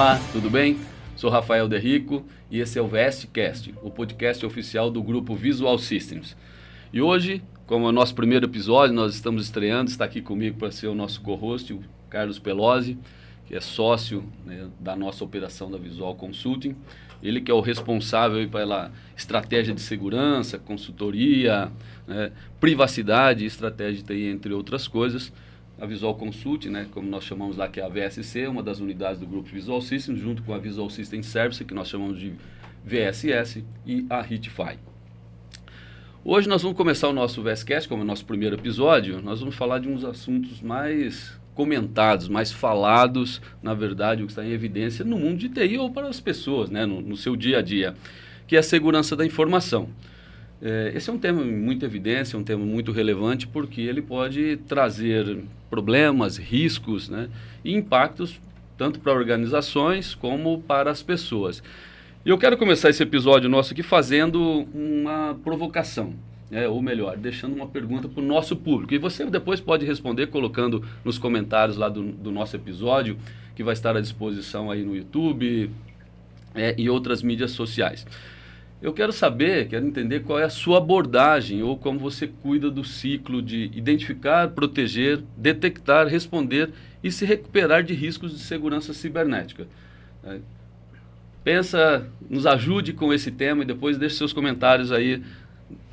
Olá, tudo bem? Sou Rafael Derrico e esse é o VScast, o podcast oficial do grupo Visual Systems. E hoje, como é o nosso primeiro episódio, nós estamos estreando, está aqui comigo para ser o nosso co-host, o Carlos Pelosi, que é sócio, né, da nossa operação da Visual Consulting. Ele que é o responsável pela estratégia de segurança, consultoria, né, privacidade e estratégia de TI, entre outras coisas. A Visual Consulting, né, como nós chamamos lá, que é a VSC, uma das unidades do grupo Visual Systems, junto com a Visual System Service, que nós chamamos de VSS, e a Hitify. Hoje nós vamos começar o nosso VScast, como é o nosso primeiro episódio. Nós vamos falar de uns assuntos mais comentados, mais falados, na verdade, o que está em evidência no mundo de TI ou para as pessoas, né, no seu dia a dia, que é a segurança da informação. Esse é um tema muito evidência, um tema muito relevante, porque ele pode trazer problemas, riscos, né, e impactos tanto para organizações como para as pessoas. E eu quero começar esse episódio nosso aqui fazendo uma provocação, ou melhor, deixando uma pergunta para o nosso público. E você depois pode responder colocando nos comentários lá do nosso episódio, que vai estar à disposição aí no YouTube e outras mídias sociais. Eu quero entender qual é a sua abordagem ou como você cuida do ciclo de identificar, proteger, detectar, responder e se recuperar de riscos de segurança cibernética. Nos ajude com esse tema e depois deixe seus comentários aí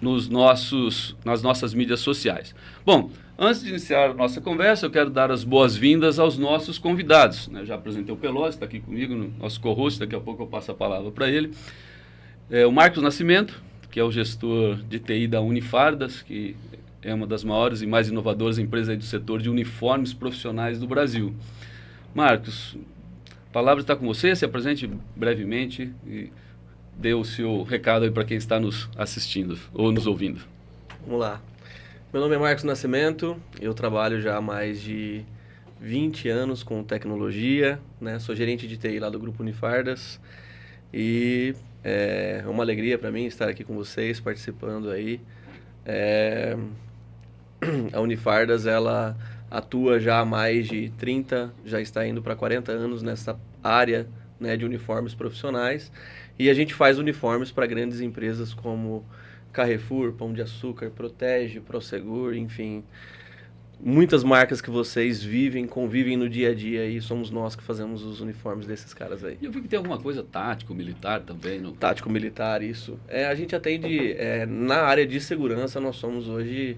nas nossas mídias sociais. Bom, antes de iniciar a nossa conversa, eu quero dar as boas-vindas aos nossos convidados. Já apresentei o Pelosi, está aqui comigo, nosso co-host, daqui a pouco eu passo a palavra para ele. O Marcos Nascimento, que é o gestor de TI da Unifardas, que é uma das maiores e mais inovadoras empresas aí do setor de uniformes profissionais do Brasil. Marcos, a palavra está com você, se apresente brevemente e dê o seu recado aí para quem está nos assistindo ou nos ouvindo. Vamos lá. Meu nome é Marcos Nascimento, eu trabalho já há mais de 20 anos com tecnologia, né? Sou gerente de TI lá do Grupo Unifardas e é uma alegria para mim estar aqui com vocês, participando aí. A Unifardas, ela atua já há mais de 30, já está indo para 40 anos nessa área, né, de uniformes profissionais. E a gente faz uniformes para grandes empresas como Carrefour, Pão de Açúcar, Protege, Prosegur, enfim. Muitas marcas que vocês convivem no dia a dia e somos nós que fazemos os uniformes desses caras aí. E eu vi que tem alguma coisa tático-militar também. Tático-militar, isso. A gente atende, na área de segurança, nós somos hoje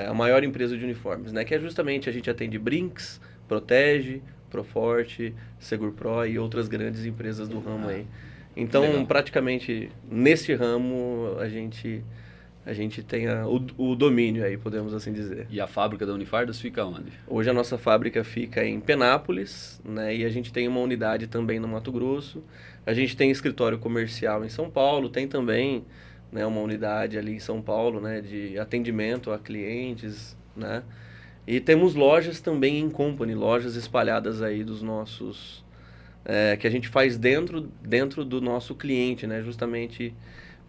a maior empresa de uniformes, né? Que é justamente, a gente atende Brinks, Protege, Proforte, Segurpro e outras grandes empresas do ramo aí. Então, legal. Praticamente, nesse ramo, a gente tem o domínio aí, podemos assim dizer. E a fábrica da Unifardas fica onde? Hoje a nossa fábrica fica em Penápolis, né? E a gente tem uma unidade também no Mato Grosso. A gente tem escritório comercial em São Paulo, tem também, né, uma unidade ali em São Paulo, né, de atendimento a clientes, né? E temos lojas também em company, lojas espalhadas aí dos nossos... que a gente faz dentro do nosso cliente, né? Justamente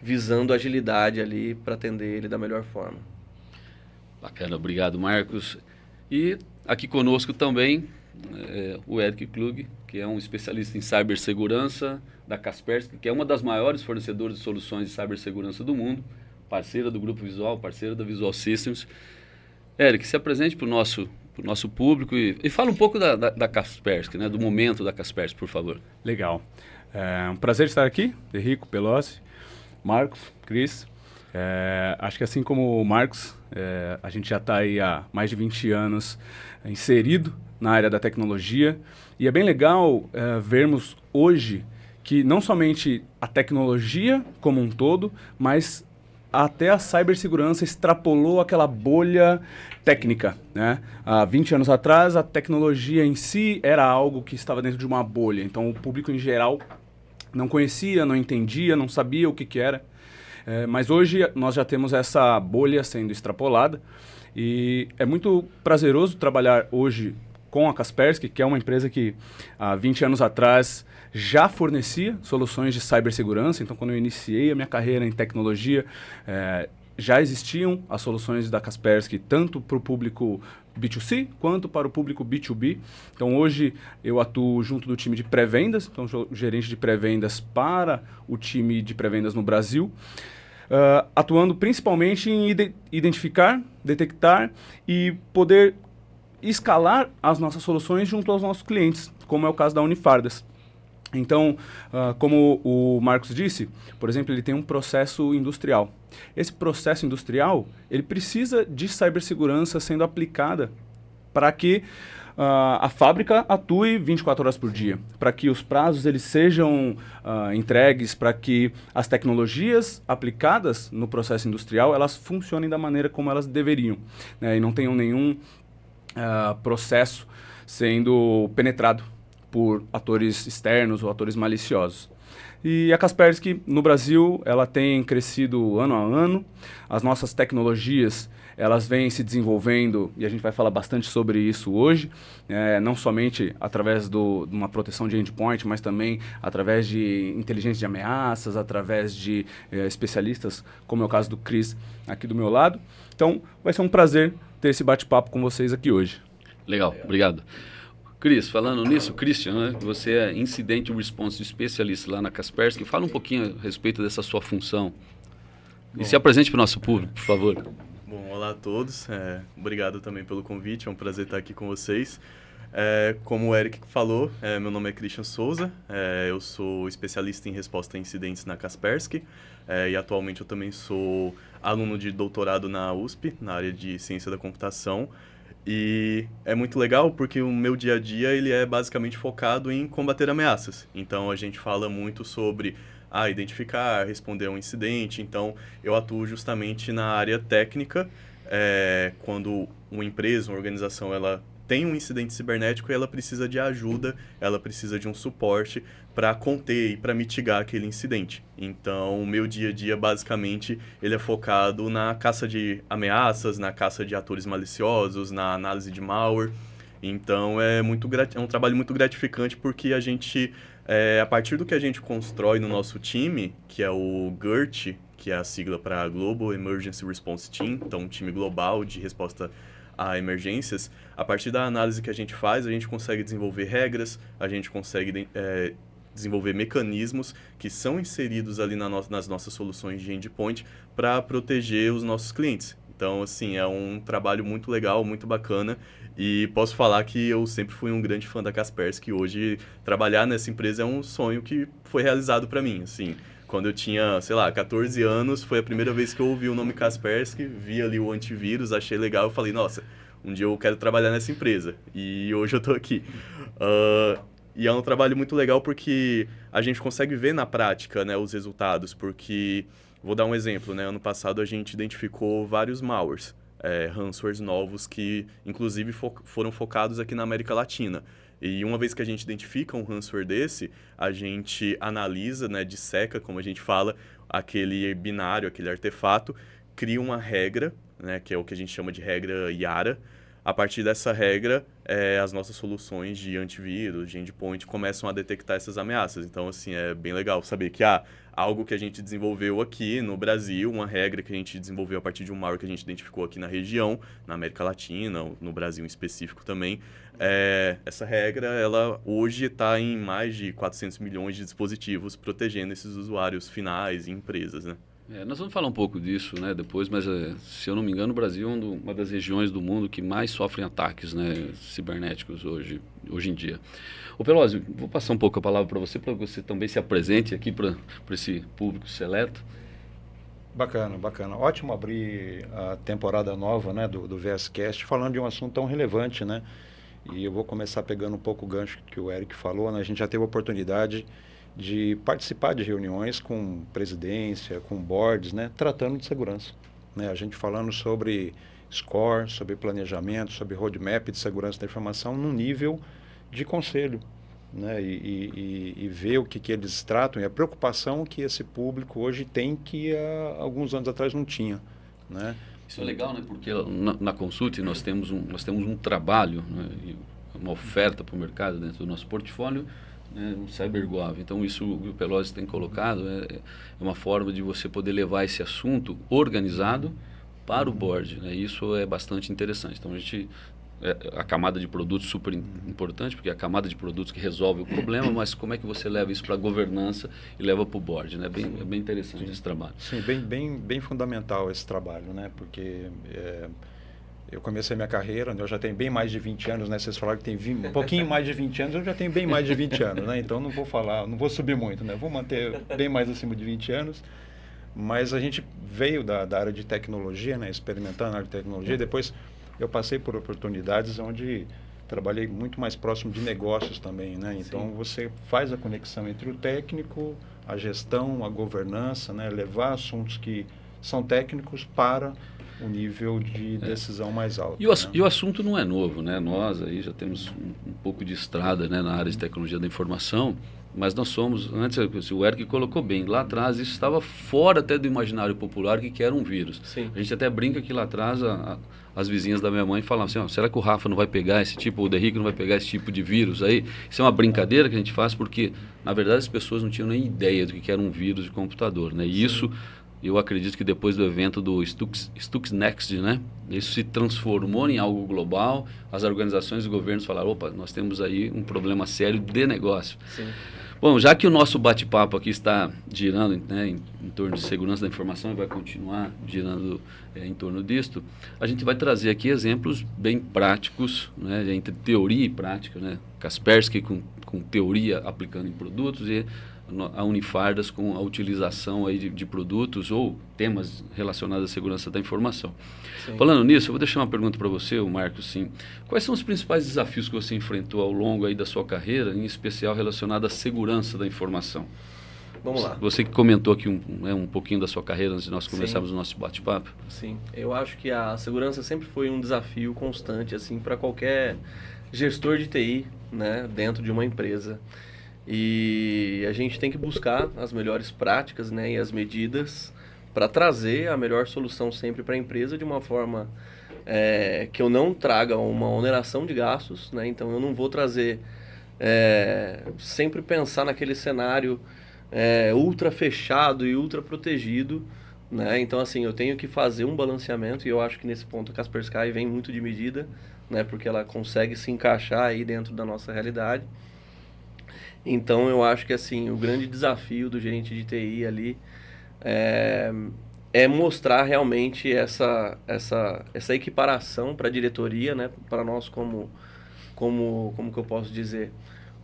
visando agilidade ali para atender ele da melhor forma. Bacana, obrigado, Marcos. E aqui conosco também o Eric Klug, que é um especialista em cibersegurança da Kaspersky, que é uma das maiores fornecedoras de soluções de cibersegurança do mundo, parceira do Grupo Visual, parceira da Visual Systems. Eric, se apresente para o nosso público e fala um pouco da Kaspersky, né, do momento da Kaspersky, por favor. Legal. É um prazer estar aqui, Derrico, Pelosi, Marcos, Cris. Acho que assim como o Marcos, a gente já está aí há mais de 20 anos inserido na área da tecnologia. E é bem legal vermos hoje que não somente a tecnologia como um todo, mas até a cibersegurança extrapolou aquela bolha técnica, né? Há 20 anos atrás, a tecnologia em si era algo que estava dentro de uma bolha. Então, o público em geral não conhecia, não entendia, não sabia o que era. Mas hoje nós já temos essa bolha sendo extrapolada e é muito prazeroso trabalhar hoje com a Kaspersky, que é uma empresa que há 20 anos atrás já fornecia soluções de cibersegurança. Então, quando eu iniciei a minha carreira em tecnologia, já existiam as soluções da Kaspersky tanto para o público B2C quanto para o público B2B. Então hoje eu atuo junto do time de pré-vendas, então sou gerente de pré-vendas para o time de pré-vendas no Brasil, atuando principalmente em identificar, detectar e poder escalar as nossas soluções junto aos nossos clientes, como é o caso da Unifardas. Então, como o Marcos disse, por exemplo, ele tem um processo industrial. Esse processo industrial, ele precisa de cibersegurança sendo aplicada para que a fábrica atue 24 horas por dia, para que os prazos eles sejam entregues, para que as tecnologias aplicadas no processo industrial, elas funcionem da maneira como elas deveriam, né, e não tenham nenhum processo sendo penetrado por atores externos ou atores maliciosos. E a Kaspersky, no Brasil, ela tem crescido ano a ano. As nossas tecnologias, elas vêm se desenvolvendo, e a gente vai falar bastante sobre isso hoje, não somente através de uma proteção de endpoint, mas também através de inteligência de ameaças, através de especialistas, como é o caso do Chris aqui do meu lado. Então, vai ser um prazer ter esse bate-papo com vocês aqui hoje. Legal, obrigado. Cris, falando nisso, Christian, né, você é Incident Response Specialist lá na Kaspersky. Fala um pouquinho a respeito dessa sua função. E se apresente para o nosso público, por favor. Bom, olá a todos. Obrigado também pelo convite. É um prazer estar aqui com vocês. Como o Eric falou, meu nome é Christian Souza. Eu sou especialista em resposta a incidentes na Kaspersky. E atualmente eu também sou aluno de doutorado na USP, na área de ciência da computação. E é muito legal porque o meu dia a dia ele é basicamente focado em combater ameaças. Então a gente fala muito sobre identificar, responder a um incidente. Então eu atuo justamente na área técnica. Quando uma empresa, uma organização, ela tem um incidente cibernético e ela precisa de ajuda, ela precisa de um suporte para conter e para mitigar aquele incidente. Então, o meu dia a dia, basicamente, ele é focado na caça de ameaças, na caça de atores maliciosos, na análise de malware. Então, é um trabalho muito gratificante porque a gente, a partir do que a gente constrói no nosso time, que é o GERT, que é a sigla para Global Emergency Response Team, então um time global de resposta a emergências, a partir da análise que a gente faz, a gente consegue desenvolver regras, a gente consegue desenvolver mecanismos que são inseridos ali nas nossas soluções de endpoint para proteger os nossos clientes. Então, assim, é um trabalho muito legal, muito bacana, e posso falar que eu sempre fui um grande fã da Kaspersky. Hoje, trabalhar nessa empresa é um sonho que foi realizado para mim, assim. Quando eu tinha, 14 anos, foi a primeira vez que eu ouvi o nome Kaspersky, vi ali o antivírus, achei legal, eu falei, nossa, um dia eu quero trabalhar nessa empresa. E hoje eu estou aqui. E é um trabalho muito legal porque a gente consegue ver na prática, né, os resultados, porque, vou dar um exemplo, né, ano passado a gente identificou vários malwares, ransomwares novos que, inclusive, foram focados aqui na América Latina. E uma vez que a gente identifica um ransomware desse, a gente analisa, né, disseca, como a gente fala, aquele binário, aquele artefato, cria uma regra, né, que é o que a gente chama de regra IARA. A partir dessa regra, as nossas soluções de antivírus, de endpoint, começam a detectar essas ameaças. Então, assim, é bem legal saber que algo que a gente desenvolveu aqui no Brasil, uma regra que a gente desenvolveu a partir de um malware que a gente identificou aqui na região, na América Latina, no Brasil em específico também. Essa regra, ela hoje está em mais de 400 milhões de dispositivos protegendo esses usuários finais e empresas, né? Nós vamos falar um pouco disso, né, depois, mas se eu não me engano, o Brasil é uma das regiões do mundo que mais sofrem ataques, né, cibernéticos hoje em dia. Ô Pelosi, vou passar um pouco a palavra para você também se apresente aqui para esse público seleto. Bacana. Ótimo abrir a temporada nova, né, do VSCast falando de um assunto tão relevante, né? E eu vou começar pegando um pouco o gancho que o Eric falou, né? A gente já teve a oportunidade de participar de reuniões com presidência, com boards, né, tratando de segurança, né, a gente falando sobre score, sobre planejamento, sobre roadmap de segurança da informação no nível de conselho, né, e ver o que eles tratam e a preocupação que esse público hoje tem que há alguns anos atrás não tinha, né. Isso é legal, né, porque na Consult nós temos um trabalho, né, uma oferta para o mercado dentro do nosso portfólio né, um CyberGov. Então, isso o Pelosi tem colocado, é uma forma de você poder levar esse assunto organizado para o board, né? Isso é bastante interessante. Então, a camada de produtos super importante, porque é a camada de produtos que resolve o problema, mas como é que você leva isso para a governança e leva para o board, né? É bem interessante esse trabalho. Sim, bem fundamental esse trabalho, né? Porque eu comecei minha carreira, né? Eu já tenho bem mais de 20 anos, né? Vocês falaram que tem um pouquinho mais de 20 anos, eu já tenho bem mais de 20 anos, né? Então não vou subir muito, né? Vou manter bem mais acima de 20 anos. Mas a gente veio da área de tecnologia, né? Experimentando na área de tecnologia, depois eu passei por oportunidades onde trabalhei muito mais próximo de negócios também, né? Então, você faz a conexão entre o técnico, a gestão, a governança, né? Levar assuntos que são técnicos para o nível de decisão mais alto. E o assunto não é novo, né? Nós aí já temos um pouco de estrada, né, na área de tecnologia da informação, mas nós somos, antes o Eric colocou bem, lá atrás isso estava fora até do imaginário popular que era um vírus. Sim. A gente até brinca que lá atrás as vizinhas da minha mãe falavam assim, será que o Rafa não vai pegar esse tipo, ou o Derrick não vai pegar esse tipo de vírus aí? Isso é uma brincadeira que a gente faz porque, na verdade, as pessoas não tinham nem ideia do que era um vírus de computador, né? E isso, eu acredito que depois do evento do Stuxnext, né? Isso se transformou em algo global, as organizações e governos falaram, opa, nós temos aí um problema sério de negócio. Sim. Bom, já que o nosso bate-papo aqui está girando, né, em torno de segurança da informação e vai continuar girando em torno disto, a gente vai trazer aqui exemplos bem práticos, né, entre teoria e prática, né? Kaspersky com teoria aplicando em produtos e a Unifardas com a utilização aí de produtos ou temas relacionados à segurança da informação. Sim. Falando nisso, eu vou deixar uma pergunta para você, o Marcos, sim. Quais são os principais desafios que você enfrentou ao longo aí da sua carreira, em especial relacionado à segurança da informação? Vamos lá. Você que comentou aqui um pouquinho da sua carreira antes de nós começarmos o nosso bate-papo. Sim, eu acho que a segurança sempre foi um desafio constante assim para qualquer gestor de TI, né, dentro de uma empresa. E a gente tem que buscar as melhores práticas, né, e as medidas para trazer a melhor solução sempre para a empresa de uma forma que eu não traga uma oneração de gastos, né? Então eu não vou trazer sempre pensar naquele cenário ultra fechado e ultra protegido, né? Então assim, eu tenho que fazer um balanceamento e eu acho que nesse ponto a Kaspersky vem muito de medida, né? Porque ela consegue se encaixar aí dentro da nossa realidade. Então eu acho que assim, o grande desafio do gerente de TI ali é mostrar realmente essa equiparação para a diretoria, né? Para nós como que eu posso dizer,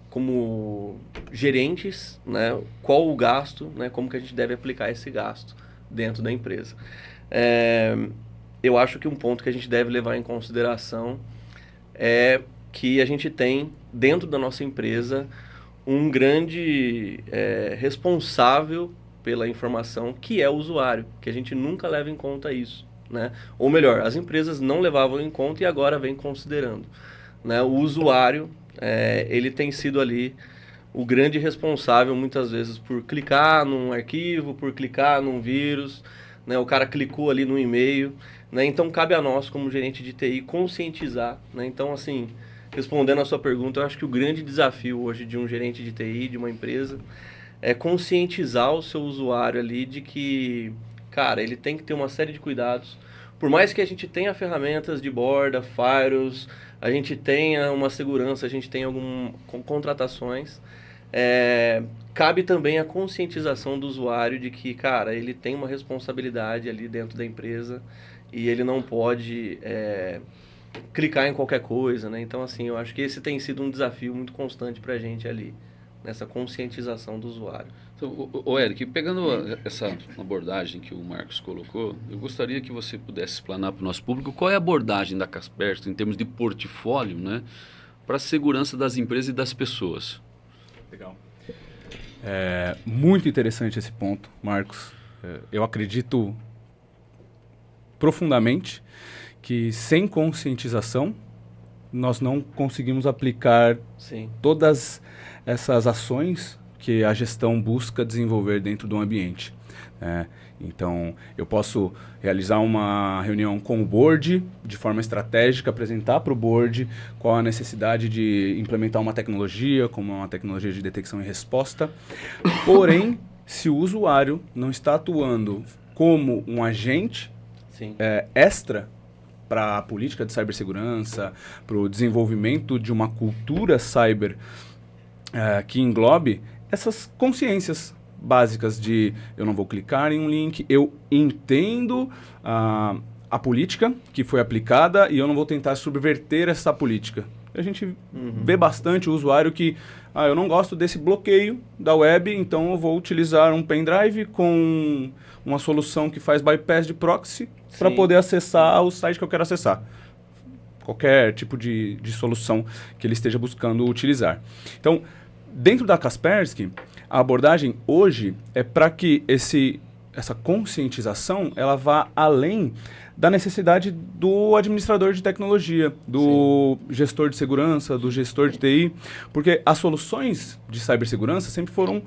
como gerentes, né? Qual o gasto, né? Como que a gente deve aplicar esse gasto dentro da empresa. Eu acho que um ponto que a gente deve levar em consideração é que a gente tem dentro da nossa empresa um grande responsável pela informação, que é o usuário, que a gente nunca leva em conta isso, né? Ou melhor, as empresas não levavam em conta e agora vem considerando, né? O usuário, ele tem sido ali o grande responsável muitas vezes por clicar num arquivo, por clicar num vírus, né? O cara clicou ali no e-mail, né? Então cabe a nós como gerente de TI conscientizar, né? Então assim, respondendo a sua pergunta, eu acho que o grande desafio hoje de um gerente de TI, de uma empresa, é conscientizar o seu usuário ali de que, cara, ele tem que ter uma série de cuidados. Por mais que a gente tenha ferramentas de borda, firewalls, a gente tenha uma segurança, a gente tenha algumas contratações, cabe também a conscientização do usuário de que, cara, ele tem uma responsabilidade ali dentro da empresa e ele não pode clicar em qualquer coisa, né? Então, assim, eu acho que esse tem sido um desafio muito constante para a gente ali, nessa conscientização do usuário. Então, Eric, pegando essa abordagem que o Marcos colocou, eu gostaria que você pudesse explanar para o nosso público qual é a abordagem da Kaspersky em termos de portfólio, né, para a segurança das empresas e das pessoas. Legal. Muito interessante esse ponto, Marcos. Eu acredito profundamente que sem conscientização nós não conseguimos aplicar todas essas ações que a gestão busca desenvolver dentro do ambiente. Então, eu posso realizar uma reunião com o board, de forma estratégica, apresentar para o board qual a necessidade de implementar uma tecnologia, como uma tecnologia de detecção e resposta. Porém, se o usuário não está atuando como um agente extra para a política de cibersegurança, para o desenvolvimento de uma cultura cyber que englobe essas consciências básicas de eu não vou clicar em um link, eu entendo a política que foi aplicada e eu não vou tentar subverter essa política. A gente vê bastante o usuário que eu não gosto desse bloqueio da web, então eu vou utilizar um pendrive com uma solução que faz bypass de proxy para poder acessar o site que eu quero acessar. Qualquer tipo de solução que ele esteja buscando utilizar. Então, dentro da Kaspersky, a abordagem hoje é para que essa conscientização ela vá além da necessidade do administrador de tecnologia, do gestor de segurança, do gestor de TI, porque as soluções de cibersegurança sempre foram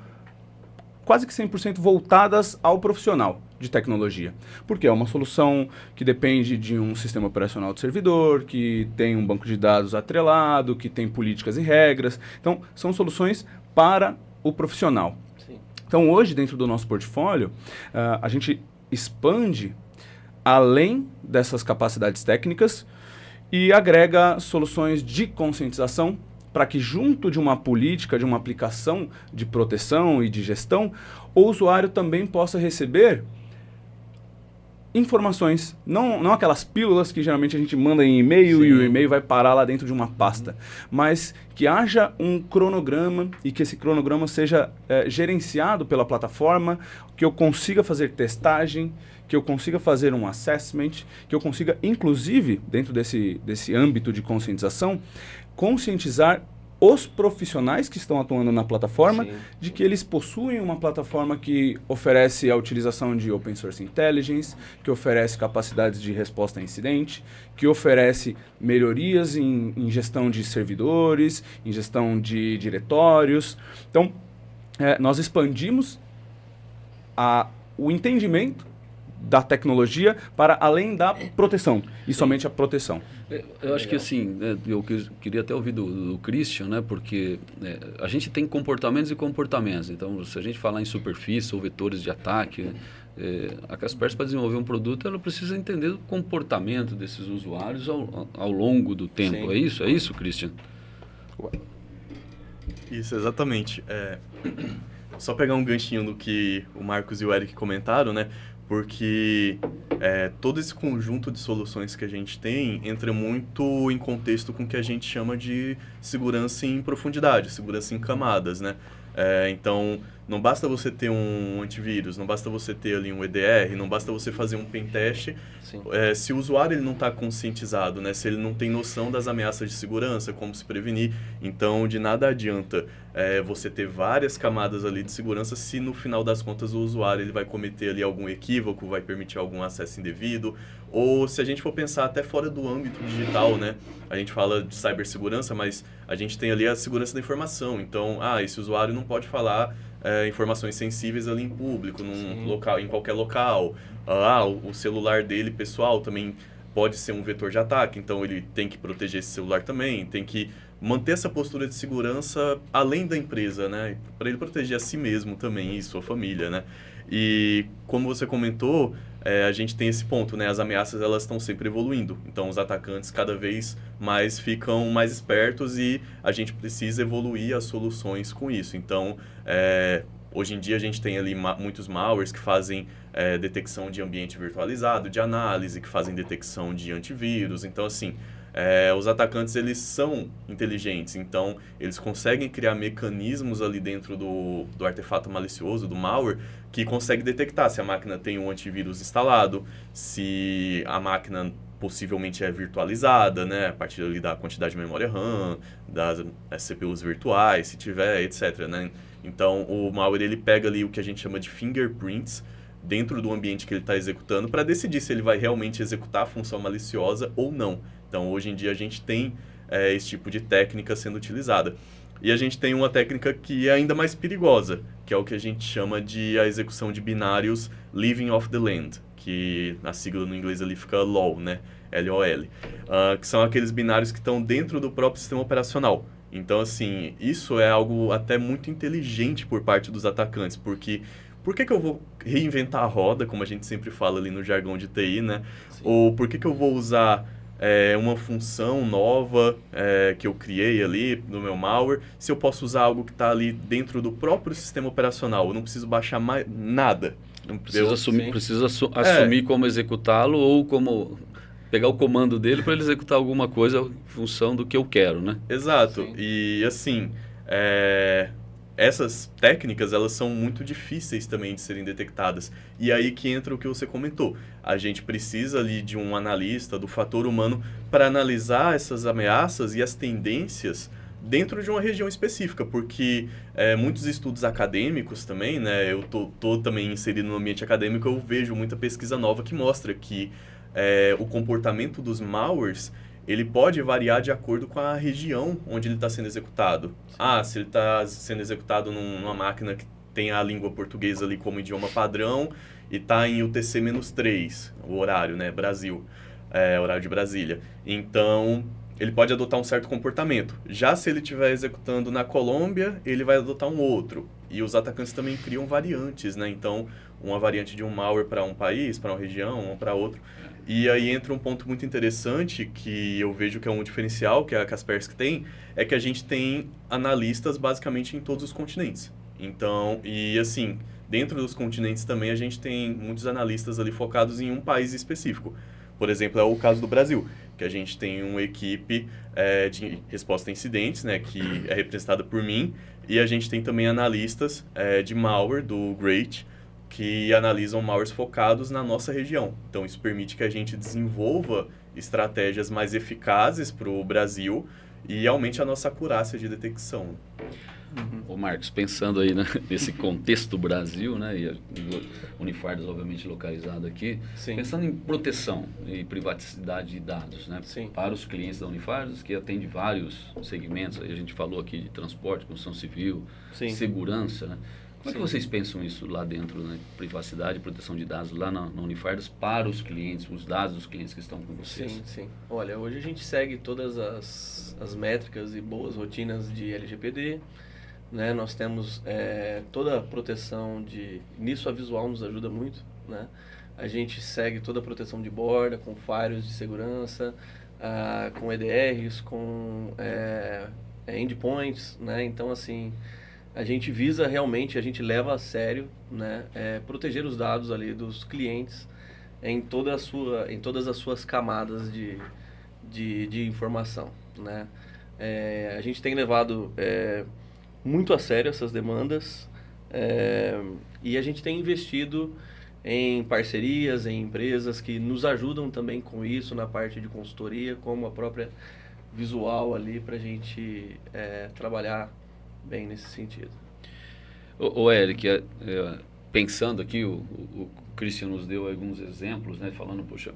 quase que 100% voltadas ao profissional de tecnologia. Porque é uma solução que depende de um sistema operacional de servidor, que tem um banco de dados atrelado, que tem políticas e regras. Então, são soluções para o profissional. Sim. Então, hoje, dentro do nosso portfólio, a gente expande além dessas capacidades técnicas e agrega soluções de conscientização para que, junto de uma política, de uma aplicação de proteção e de gestão, o usuário também possa receber informações, não aquelas pílulas que geralmente a gente manda em e-mail e o e-mail vai parar lá dentro de uma pasta, mas que haja um cronograma e que esse cronograma seja gerenciado pela plataforma, que eu consiga fazer testagem, que eu consiga fazer um assessment, que eu consiga, inclusive, dentro desse âmbito de conscientização, conscientizar os profissionais que estão atuando na plataforma de que eles possuem uma plataforma que oferece a utilização de Open Source Intelligence, que oferece capacidades de resposta a incidente, que oferece melhorias em gestão de servidores, em gestão de diretórios. Então, nós expandimos o entendimento da tecnologia para além da proteção, e somente a proteção. Eu acho que assim, eu queria até ouvir do Christian, né, porque a gente tem comportamentos e comportamentos. Então, se a gente falar em superfície ou vetores de ataque, a Kaspersky, para desenvolver um produto, ela precisa entender o comportamento desses usuários ao longo do tempo. Sim. É isso, Christian? Isso, exatamente. Só pegar um ganchinho do que o Marcos e o Eric comentaram, né? Porque todo esse conjunto de soluções que a gente tem entra muito em contexto com o que a gente chama de segurança em profundidade, segurança em camadas, né? Então, não basta você ter um antivírus, não basta você ter ali um EDR, não basta você fazer um pentest. Se o usuário ele não está conscientizado, né? Se ele não tem noção das ameaças de segurança, como se prevenir, então de nada adianta você ter várias camadas ali de segurança se no final das contas o usuário ele vai cometer ali algum equívoco, vai permitir algum acesso indevido, ou se a gente for pensar até fora do âmbito digital, né? A gente fala de cibersegurança, mas a gente tem ali a segurança da informação. Então, esse usuário não pode falar informações sensíveis ali em público, num local, em qualquer local. O celular dele, pessoal, também pode ser um vetor de ataque, então ele tem que proteger esse celular também, tem que manter essa postura de segurança além da empresa, né? Para ele proteger a si mesmo também e sua família, né? E como você comentou, a gente tem esse ponto, né? As ameaças elas estão sempre evoluindo, então os atacantes cada vez mais ficam mais espertos e a gente precisa evoluir as soluções com isso. Então, hoje em dia a gente tem ali muitos malwares que fazem detecção de ambiente virtualizado, de análise, que fazem detecção de antivírus. Então, assim, os atacantes eles são inteligentes, então eles conseguem criar mecanismos ali dentro do artefato malicioso, do malware, que consegue detectar se a máquina tem um antivírus instalado, se a máquina possivelmente é virtualizada, né, a partir ali da quantidade de memória RAM, das CPUs virtuais, se tiver, etc, né? Então, o malware ele pega ali o que a gente chama de fingerprints dentro do ambiente que ele está executando para decidir se ele vai realmente executar a função maliciosa ou não. Então, hoje em dia, a gente tem esse tipo de técnica sendo utilizada. E a gente tem uma técnica que é ainda mais perigosa, que é o que a gente chama de a execução de binários Living Off the Land, que na sigla no inglês ali fica LOL, né? LOL. Que são aqueles binários que estão dentro do próprio sistema operacional. Então, assim, isso é algo até muito inteligente por parte dos atacantes, porque por que eu vou reinventar a roda, como a gente sempre fala ali no jargão de TI, né? Sim. Ou por que eu vou usar uma função nova que eu criei ali no meu malware, se eu posso usar algo que está ali dentro do próprio sistema operacional? Eu não preciso baixar mais nada. Não Precisa assumir como executá-lo ou como pegar o comando dele para ele executar alguma coisa em função do que eu quero, né? Exato. Sim. E assim, essas técnicas, elas são muito difíceis também de serem detectadas. E aí que entra o que você comentou. A gente precisa ali de um analista, do fator humano, para analisar essas ameaças e as tendências dentro de uma região específica, porque muitos estudos acadêmicos também, né, eu tô também inserido no ambiente acadêmico, eu vejo muita pesquisa nova que mostra que o comportamento dos malwares, ele pode variar de acordo com a região onde ele está sendo executado. Se ele está sendo executado numa máquina que tem a língua portuguesa ali como idioma padrão e está em UTC-3, o horário, né, Brasil, horário de Brasília. Então, ele pode adotar um certo comportamento. Já se ele estiver executando na Colômbia, ele vai adotar um outro. E os atacantes também criam variantes, né? Então, uma variante de um malware para um país, para uma região, uma para outro. E aí entra um ponto muito interessante que eu vejo que é um diferencial que a Kaspersky tem, é que a gente tem analistas basicamente em todos os continentes. Então, e assim, dentro dos continentes também a gente tem muitos analistas ali focados em um país específico. Por exemplo, é o caso do Brasil, que a gente tem uma equipe de resposta a incidentes, né, que é representada por mim, e a gente tem também analistas de malware, do Great, que analisam malwares focados na nossa região. Então, isso permite que a gente desenvolva estratégias mais eficazes para o Brasil e aumente a nossa acurácia de detecção. Ô Marcos, pensando aí, né, nesse contexto Brasil, né, e Unifardos obviamente localizado aqui, Sim. pensando em proteção e privacidade de dados, né, Sim. para os clientes da Unifardos, que atende vários segmentos, aí a gente falou aqui de transporte, construção civil, Sim. segurança, né? Como é que Sim. vocês pensam isso lá dentro, né? Privacidade e proteção de dados lá na Unifardos para os clientes, os dados dos clientes que estão com vocês? Sim, sim. Olha, hoje a gente segue todas as métricas e boas rotinas de LGPD, né? Nós temos toda a proteção nisso a Visual nos ajuda muito, né? A gente segue toda a proteção de borda, com firewalls de segurança, com EDRs, com endpoints, né? Então, assim, a gente visa realmente, a gente leva a sério, né, proteger os dados ali dos clientes em todas as suas camadas de informação, né? A gente tem levado muito a sério essas demandas e a gente tem investido em parcerias, em empresas que nos ajudam também com isso na parte de consultoria, como a própria Visual ali, para a gente trabalhar bem nesse sentido. Ô Eric, pensando aqui, o Christian nos deu alguns exemplos, né, falando, poxa,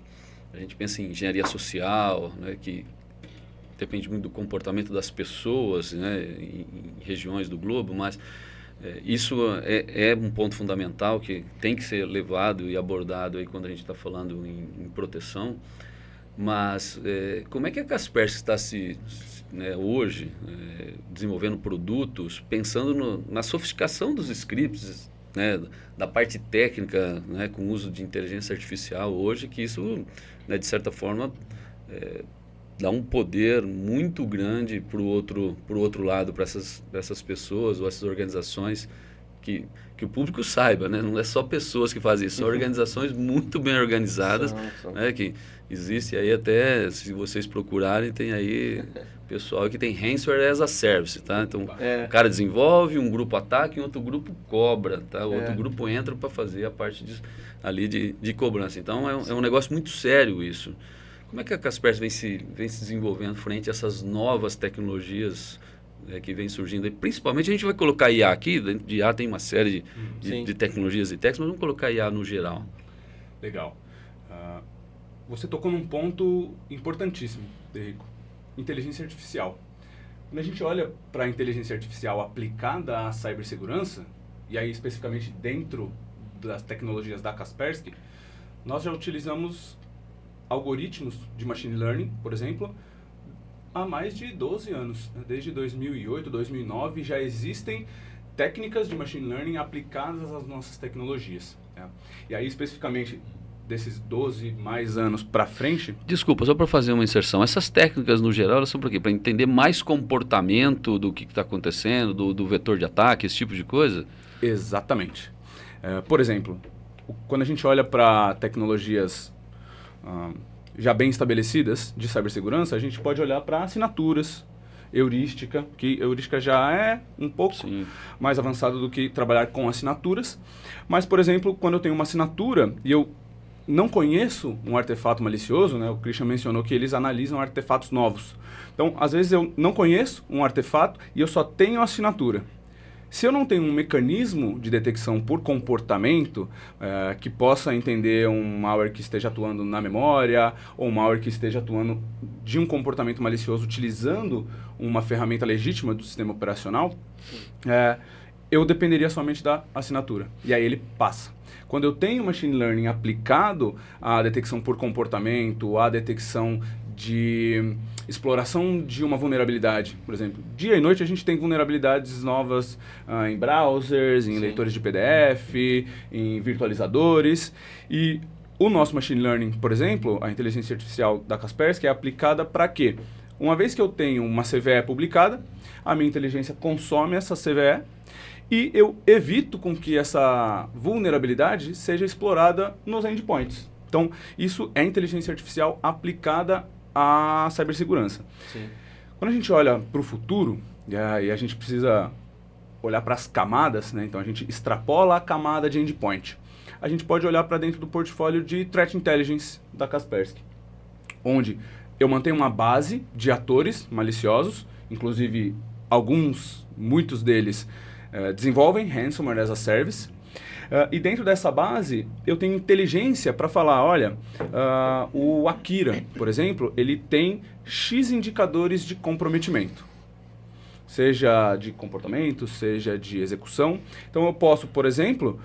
a gente pensa em engenharia social, né, que depende muito do comportamento das pessoas, né, em regiões do globo, mas isso é um ponto fundamental que tem que ser levado e abordado aí quando a gente está falando em proteção. Mas como é que a Kaspersky está hoje desenvolvendo produtos, pensando na sofisticação dos scripts, né, da parte técnica, né, com o uso de inteligência artificial hoje, que isso, né, de certa forma, dá um poder muito grande para o outro lado, para essas pessoas ou essas organizações, que o público saiba, né? Não é só pessoas que fazem isso, são organizações muito bem organizadas, São. né? Que existe aí até, se vocês procurarem, tem aí pessoal que tem ransomware as a service, tá? Então, o cara desenvolve, um grupo ataca e outro grupo cobra, tá? O outro grupo entra para fazer a parte ali de cobrança. Então, é um negócio muito sério isso. Como é que a Kaspersky vem se desenvolvendo frente a essas novas tecnologias que vem surgindo? E principalmente a gente vai colocar IA aqui, dentro de IA tem uma série de tecnologias e técnicas, mas vamos colocar IA no geral. Legal. Você tocou num ponto importantíssimo, Henrico. Inteligência artificial. Quando a gente olha para a inteligência artificial aplicada à cibersegurança, e aí especificamente dentro das tecnologias da Kaspersky, nós já utilizamos algoritmos de machine learning, por exemplo, há mais de 12 anos. Desde 2008, 2009, já existem técnicas de machine learning aplicadas às nossas tecnologias. E aí, especificamente, desses 12 mais anos para frente... Desculpa, só para fazer uma inserção. Essas técnicas, no geral, elas são para quê? Para entender mais comportamento do que está acontecendo, do vetor de ataque, esse tipo de coisa? Exatamente. Por exemplo, quando a gente olha para tecnologias já bem estabelecidas de cibersegurança, a gente pode olhar para assinaturas, heurística, que heurística já é um pouco mais avançado do que trabalhar com assinaturas. Mas, por exemplo, quando eu tenho uma assinatura e eu não conheço um artefato malicioso, né? O Christian mencionou que eles analisam artefatos novos. Então, às vezes eu não conheço um artefato e eu só tenho a assinatura. Se eu não tenho um mecanismo de detecção por comportamento que possa entender um malware que esteja atuando na memória ou um malware que esteja atuando de um comportamento malicioso utilizando uma ferramenta legítima do sistema operacional, eu dependeria somente da assinatura. E aí ele passa. Quando eu tenho machine learning aplicado à detecção por comportamento, à detecção de exploração de uma vulnerabilidade, por exemplo, dia e noite a gente tem vulnerabilidades novas em browsers, em leitores de PDF, em virtualizadores, e o nosso machine learning, por exemplo, a inteligência artificial da Kaspersky é aplicada para quê? Uma vez que eu tenho uma CVE publicada, a minha inteligência consome essa CVE e eu evito com que essa vulnerabilidade seja explorada nos endpoints. Então, isso é inteligência artificial aplicada à cibersegurança. Sim. Quando a gente olha para o futuro, e a gente precisa olhar para as camadas, né? Então a gente extrapola a camada de endpoint. A gente pode olhar para dentro do portfólio de Threat Intelligence da Kaspersky, onde eu mantenho uma base de atores maliciosos, inclusive muitos deles desenvolvem Ransomware as a Service, e dentro dessa base eu tenho inteligência para falar, olha, o Akira, por exemplo, ele tem X indicadores de comprometimento, seja de comportamento, seja de execução. Então eu posso, por exemplo,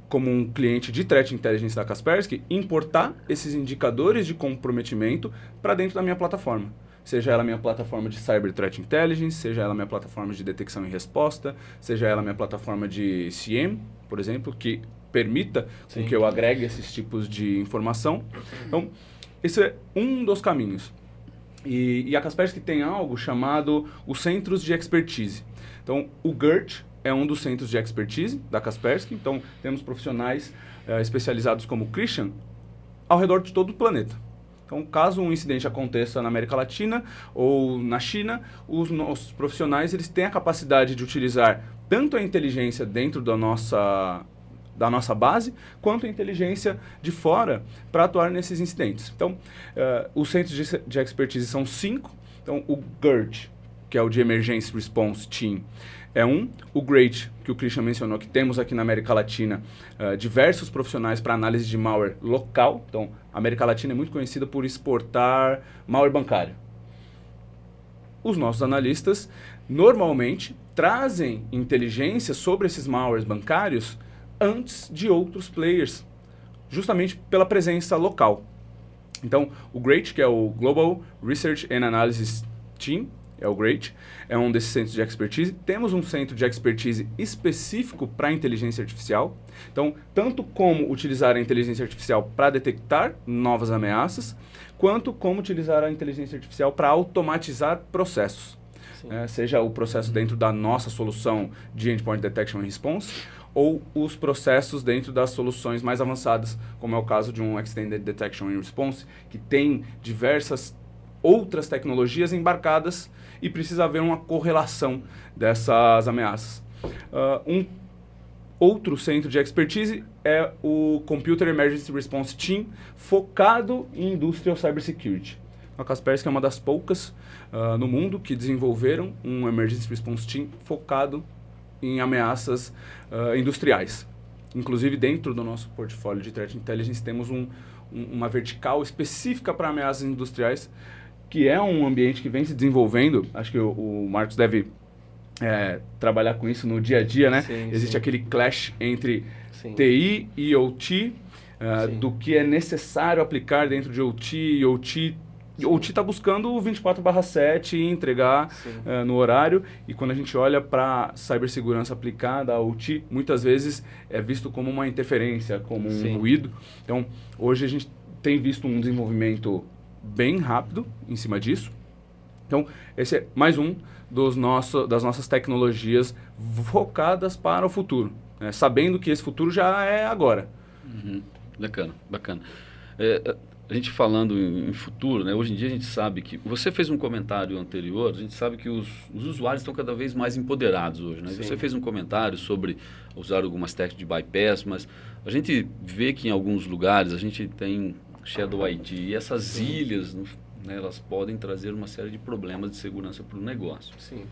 como um cliente de Threat Intelligence da Kaspersky, importar esses indicadores de comprometimento para dentro da minha plataforma. Seja ela minha plataforma de Cyber Threat Intelligence, seja ela minha plataforma de detecção e resposta, seja ela minha plataforma de CIEM, por exemplo, que permita com que eu agregue esses tipos de informação. Então, esse é um dos caminhos. E a Kaspersky tem algo chamado os Centros de Expertise. Então, o GERT é um dos centros de expertise da Kaspersky. Então, temos profissionais especializados como o Christian ao redor de todo o planeta. Então, caso um incidente aconteça na América Latina ou na China, os nossos profissionais eles têm a capacidade de utilizar tanto a inteligência dentro da nossa base, quanto a inteligência de fora para atuar nesses incidentes. Então, os centros de expertise são 5. Então, o GERT, que é o de Emergency Response Team, é um. O GREAT, que o Christian mencionou, que temos aqui na América Latina diversos profissionais para análise de malware local. Então, a América Latina é muito conhecida por exportar malware bancário. Os nossos analistas, normalmente, trazem inteligência sobre esses malwares bancários antes de outros players, justamente pela presença local. Então, o GREAT, que é o Global Research and Analysis Team, é o GREAT, é um desses centros de expertise. Temos um centro de expertise específico para inteligência artificial. Então, tanto como utilizar a inteligência artificial para detectar novas ameaças, quanto como utilizar a inteligência artificial para automatizar processos. Seja o processo dentro da nossa solução de Endpoint Detection and Response, ou os processos dentro das soluções mais avançadas, como é o caso de um Extended Detection and Response, que tem diversas outras tecnologias embarcadas e precisa haver uma correlação dessas ameaças. Um outro centro de expertise é o Computer Emergency Response Team, focado em Industrial Cybersecurity. A Kaspersky é uma das poucas no mundo que desenvolveram um Emergency Response Team focado em ameaças industriais. Inclusive, dentro do nosso portfólio de Threat Intelligence, temos uma vertical específica para ameaças industriais, que é um ambiente que vem se desenvolvendo. Acho que o Marcos deve trabalhar com isso no dia a dia, né? Sim, Existe sim. aquele clash entre Sim. TI e OT, Sim. do que é necessário aplicar dentro de OT, e OT está buscando o 24/7 e entregar no horário, e quando a gente olha para cibersegurança aplicada a OT, muitas vezes é visto como uma interferência, como um ruído. Então, hoje a gente tem visto um desenvolvimento bem rápido em cima disso. Então, esse é mais um das nossas tecnologias focadas para o futuro, né? Sabendo que esse futuro já é agora. Uhum. Bacana, bacana. A gente falando em futuro, né? Hoje em dia a gente sabe que... Você fez um comentário anterior, a gente sabe que os usuários estão cada vez mais empoderados hoje, né? Você fez um comentário sobre usar algumas técnicas de bypass, mas a gente vê que em alguns lugares a gente tem Shadow IT e essas ilhas, né, elas podem trazer uma série de problemas de segurança para o negócio. Sim.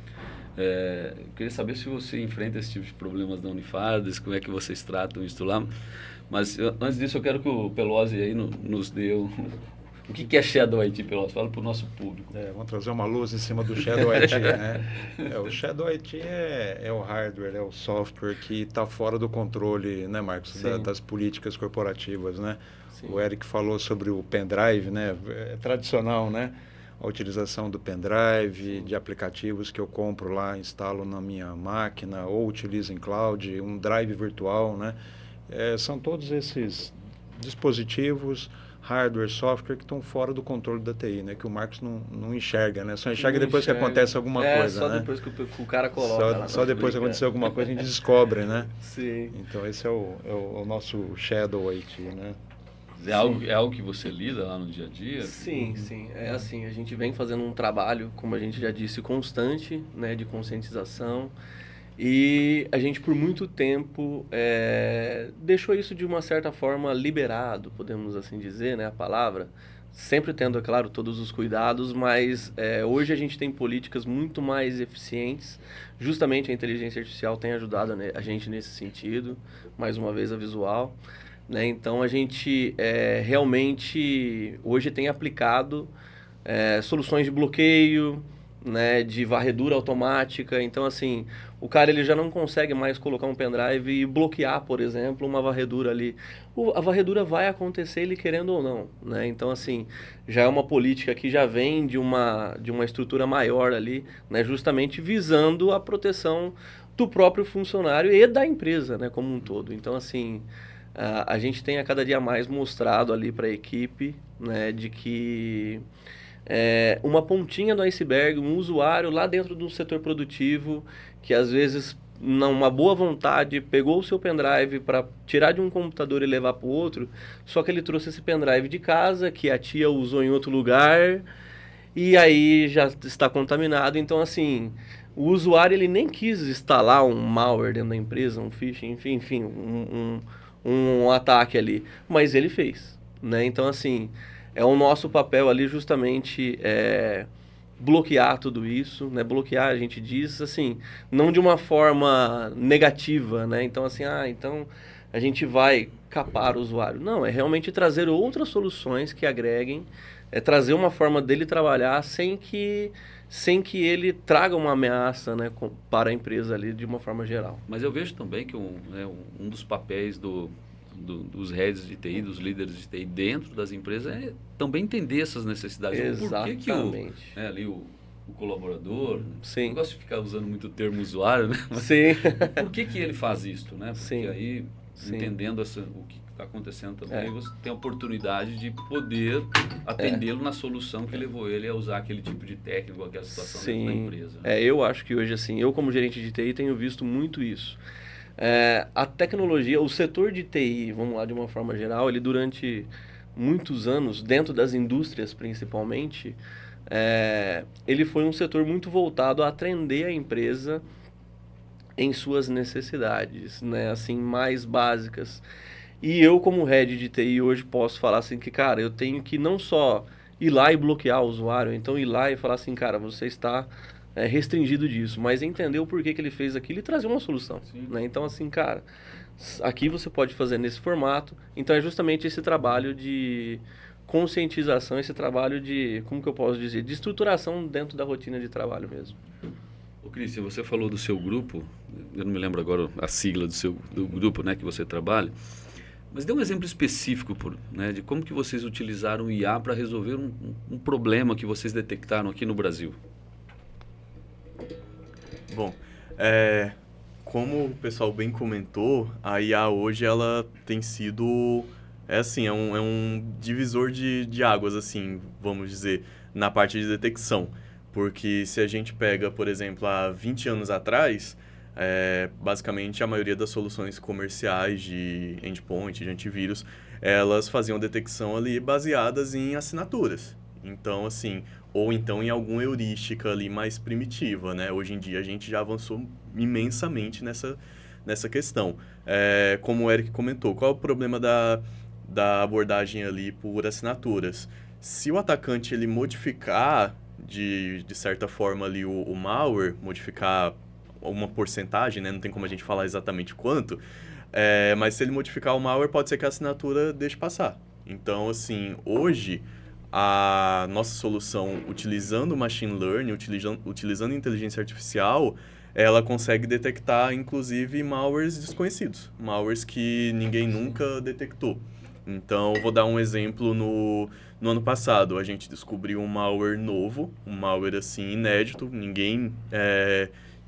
Eu queria saber se você enfrenta esse tipo de problemas na Unifardes, como é que vocês tratam isso lá. Mas antes disso eu quero que o Pelosi aí nos dê o que é Shadow IT, Pelosi? Fala para o nosso público. Vamos trazer uma luz em cima do Shadow IT, né? O Shadow IT é o hardware, é o software que está fora do controle, né, Marcos, das políticas corporativas, né? Sim. O Eric falou sobre o pendrive, né? É tradicional, né? A utilização do pendrive, de aplicativos que eu compro lá, instalo na minha máquina ou utilizo em cloud, um drive virtual, né? São todos esses dispositivos, hardware, software que estão fora do controle da TI, né? Que o Marcos não enxerga, né? Só enxerga depois que acontece alguma coisa, só né? depois que o cara coloca Só depois que acontecer alguma coisa a gente descobre, né? Sim. Então esse é o nosso Shadow IT, né? É algo que você lida lá no dia a dia? Sim, sim. É assim, a gente vem fazendo um trabalho, como a gente já disse, constante, né, de conscientização. E a gente, por muito tempo, deixou isso de uma certa forma liberado, podemos assim dizer, né, a palavra. Sempre tendo, é claro, todos os cuidados, mas hoje a gente tem políticas muito mais eficientes. Justamente a inteligência artificial tem ajudado a gente nesse sentido, mais uma vez a Visual. Né? Então, a gente realmente hoje tem aplicado soluções de bloqueio, né, de varredura automática. Então, assim, o cara ele já não consegue mais colocar um pendrive e bloquear, por exemplo, uma varredura ali. A varredura vai acontecer ele querendo ou não. Né? Então, assim, já é uma política que já vem de uma estrutura maior ali, né, justamente visando a proteção do próprio funcionário e da empresa, né, como um todo. Então, assim... a gente tem a cada dia mais mostrado ali para a equipe, né, de que uma pontinha do iceberg, um usuário lá dentro do setor produtivo, que às vezes, numa boa vontade, pegou o seu pendrive para tirar de um computador e levar para o outro, só que ele trouxe esse pendrive de casa, que a tia usou em outro lugar, e aí já está contaminado. Então, assim... O usuário ele nem quis instalar um malware dentro da empresa, um phishing, enfim, um ataque ali, mas ele fez, né? Então, assim, é o nosso papel ali justamente bloquear tudo isso, né? Bloquear, a gente diz, assim, não de uma forma negativa, né? Então, assim, então a gente vai capar o usuário. Não, é realmente trazer outras soluções que agreguem, trazer uma forma dele trabalhar sem que ele traga uma ameaça, né, para a empresa ali de uma forma geral. Mas eu vejo também que um dos papéis dos heads de TI, dos líderes de TI dentro das empresas é também entender essas necessidades. Exatamente. Por que ali o colaborador, Sim. não gosto de ficar usando muito o termo usuário, né? Mas sim. por que ele faz isso, né? Porque Sim. aí, Sim. entendendo o que está acontecendo também, você tem a oportunidade de poder atendê-lo na solução que levou ele a usar aquele tipo de técnico, aquela situação dentro da empresa. Né? Eu acho que hoje, assim, eu como gerente de TI tenho visto muito isso. A tecnologia, o setor de TI, vamos lá de uma forma geral, ele durante muitos anos, dentro das indústrias principalmente, ele foi um setor muito voltado a atender a empresa em suas necessidades, né, assim, mais básicas. E eu, como head de TI, hoje posso falar assim que, cara, eu tenho que não só ir lá e bloquear o usuário, então ir lá e falar assim, cara, você está restringido disso, mas entender o porquê que ele fez aquilo e trazer uma solução. Né? Então, assim, cara, aqui você pode fazer nesse formato. Então, é justamente esse trabalho de conscientização, esse trabalho de, como que eu posso dizer, de estruturação dentro da rotina de trabalho mesmo. Ô, Cristian, você falou do seu grupo, eu não me lembro agora a sigla do grupo, né, que você trabalha, mas dê um exemplo específico, né, de como que vocês utilizaram o IA para resolver um problema que vocês detectaram aqui no Brasil. Bom, como o pessoal bem comentou, a IA hoje ela tem sido, é um divisor de águas, assim, vamos dizer, na parte de detecção. Porque se a gente pega, por exemplo, há 20 anos atrás, basicamente a maioria das soluções comerciais de endpoint, de antivírus, elas faziam detecção ali baseadas em assinaturas. Então, assim, ou então em alguma heurística ali mais primitiva, né? Hoje em dia a gente já avançou imensamente nessa questão. Como o Eric comentou, qual é o problema da abordagem ali por assinaturas? Se o atacante ele modificar de certa forma ali o malware, modificar uma porcentagem, né? Não tem como a gente falar exatamente quanto, mas se ele modificar o malware, pode ser que a assinatura deixe passar. Então, assim, hoje, a nossa solução, utilizando machine learning, utilizando inteligência artificial, ela consegue detectar, inclusive, malwares desconhecidos, malwares que ninguém nunca detectou. Então, vou dar um exemplo no ano passado. A gente descobriu um malware novo, um malware, assim, inédito. Ninguém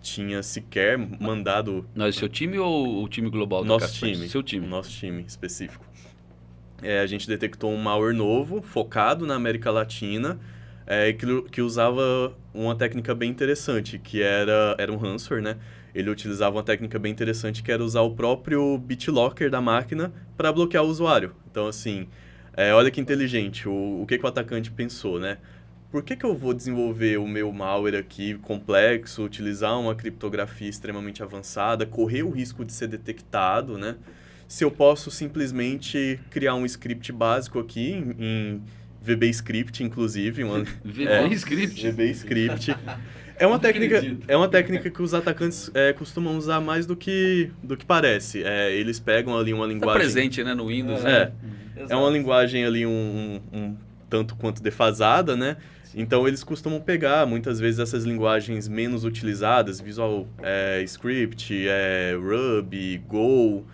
tinha sequer mandado... Nós, seu time ou o time global da Kaspersky? Time. Seu time. Nosso time específico. A gente detectou um malware novo, focado na América Latina, que usava uma técnica bem interessante, que era um ransomware, né? Ele utilizava uma técnica bem interessante, que era usar o próprio BitLocker da máquina para bloquear o usuário. Então, assim, olha que inteligente, o que o atacante pensou, né? Por que eu vou desenvolver o meu malware aqui complexo, utilizar uma criptografia extremamente avançada, correr o risco de ser detectado, né? Se eu posso simplesmente criar um script básico aqui em VB-Script, inclusive. VB-Script? VB-Script. É uma técnica que os atacantes costumam usar mais do que parece. Eles pegam ali uma linguagem... Está presente, né, no Windows. Né? É uma linguagem ali um tanto quanto defasada, né? Então, eles costumam pegar, muitas vezes, essas linguagens menos utilizadas, Visual Script, Ruby, Go,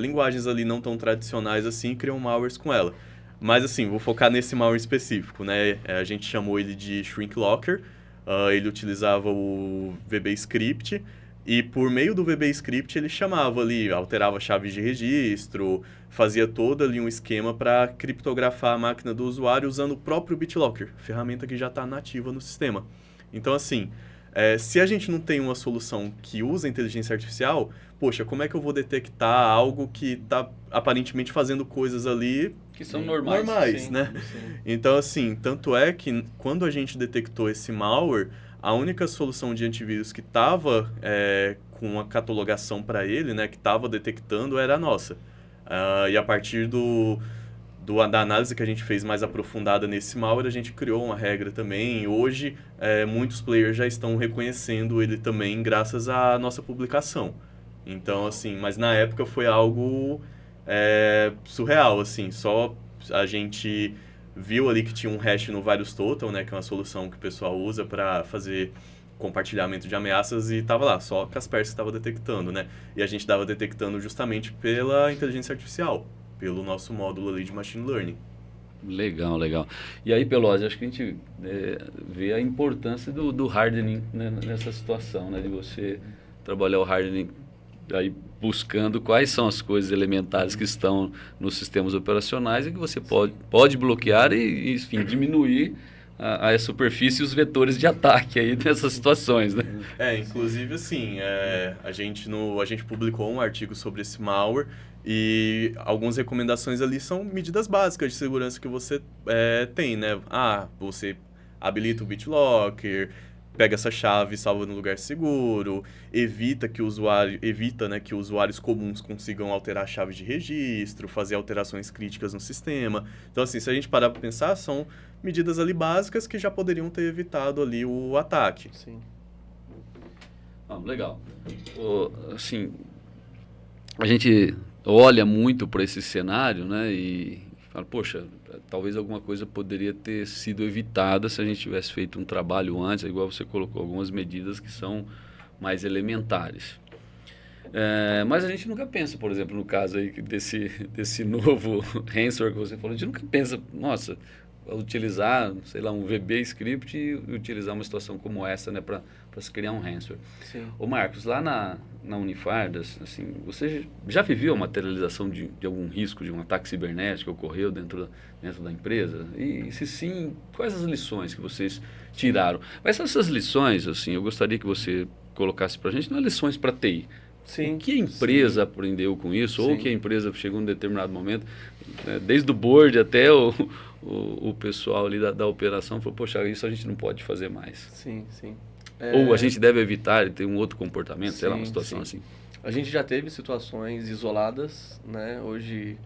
linguagens ali não tão tradicionais assim, e criam malwares com ela. Mas, assim, vou focar nesse malware específico, né? A gente chamou ele de Shrink Locker. Ele utilizava o VB-Script e por meio do VB-Script ele chamava ali, alterava chaves de registro, fazia todo ali um esquema para criptografar a máquina do usuário usando o próprio BitLocker, ferramenta que já está nativa no sistema. Então, assim, se a gente não tem uma solução que usa inteligência artificial, poxa, como é que eu vou detectar algo que está aparentemente fazendo coisas ali que são normais, sim, né? Sim. Então, assim, tanto é que quando a gente detectou esse malware, a única solução de antivírus que estava com uma catalogação para ele, né, que estava detectando, era a nossa. E a partir da análise que a gente fez mais aprofundada nesse malware, a gente criou uma regra também. Hoje, muitos players já estão reconhecendo ele também graças à nossa publicação. Então, assim, mas na época foi algo surreal, assim. Só a gente viu ali que tinha um hash no VirusTotal, né, que é uma solução que o pessoal usa para fazer compartilhamento de ameaças, e estava lá, só Kaspersky estava detectando, né? E a gente estava detectando justamente pela inteligência artificial, pelo nosso módulo ali de Machine Learning. Legal, legal. E aí, Pelosi, acho que a gente vê a importância do hardening, né, nessa situação, né? De você trabalhar o hardening aí buscando quais são as coisas elementares que estão nos sistemas operacionais e que você pode bloquear e enfim, diminuir a superfície e os vetores de ataque aí nessas situações, né? Inclusive, assim, a gente publicou um artigo sobre esse malware e algumas recomendações ali são medidas básicas de segurança que você tem, né? Você habilita o BitLocker, pega essa chave e salva no lugar seguro, evita, né, que usuários comuns consigam alterar chaves de registro, fazer alterações críticas no sistema. Então, assim, se a gente parar para pensar, são medidas ali básicas que já poderiam ter evitado ali o ataque. Sim. Legal. Assim, a gente olha muito para esse cenário, né, e fala, poxa, talvez alguma coisa poderia ter sido evitada se a gente tivesse feito um trabalho antes, igual você colocou, algumas medidas que são mais elementares. Mas a gente nunca pensa, por exemplo, no caso aí desse novo ransomware que você falou, a gente nunca pensa, nossa, utilizar, sei lá, um VB script e utilizar uma situação como essa, né, para se criar um ransomware. Sim. Ô Marcos, lá na Unifardas, assim, você já viveu a materialização de algum risco de um ataque cibernético que ocorreu dentro da empresa? E se sim, quais as lições que vocês tiraram? Mas essas lições, assim, eu gostaria que você colocasse para a gente, não é lições para TI. Sim, o que a empresa aprendeu com isso? Sim. Ou que a empresa chegou em um determinado momento, né, desde o board até o pessoal ali da operação, falou, poxa, isso a gente não pode fazer mais. Sim, sim. Ou a gente deve evitar e ter um outro comportamento, sei lá, uma Sim, situação sim. assim. A gente já teve situações isoladas, né? Hoje,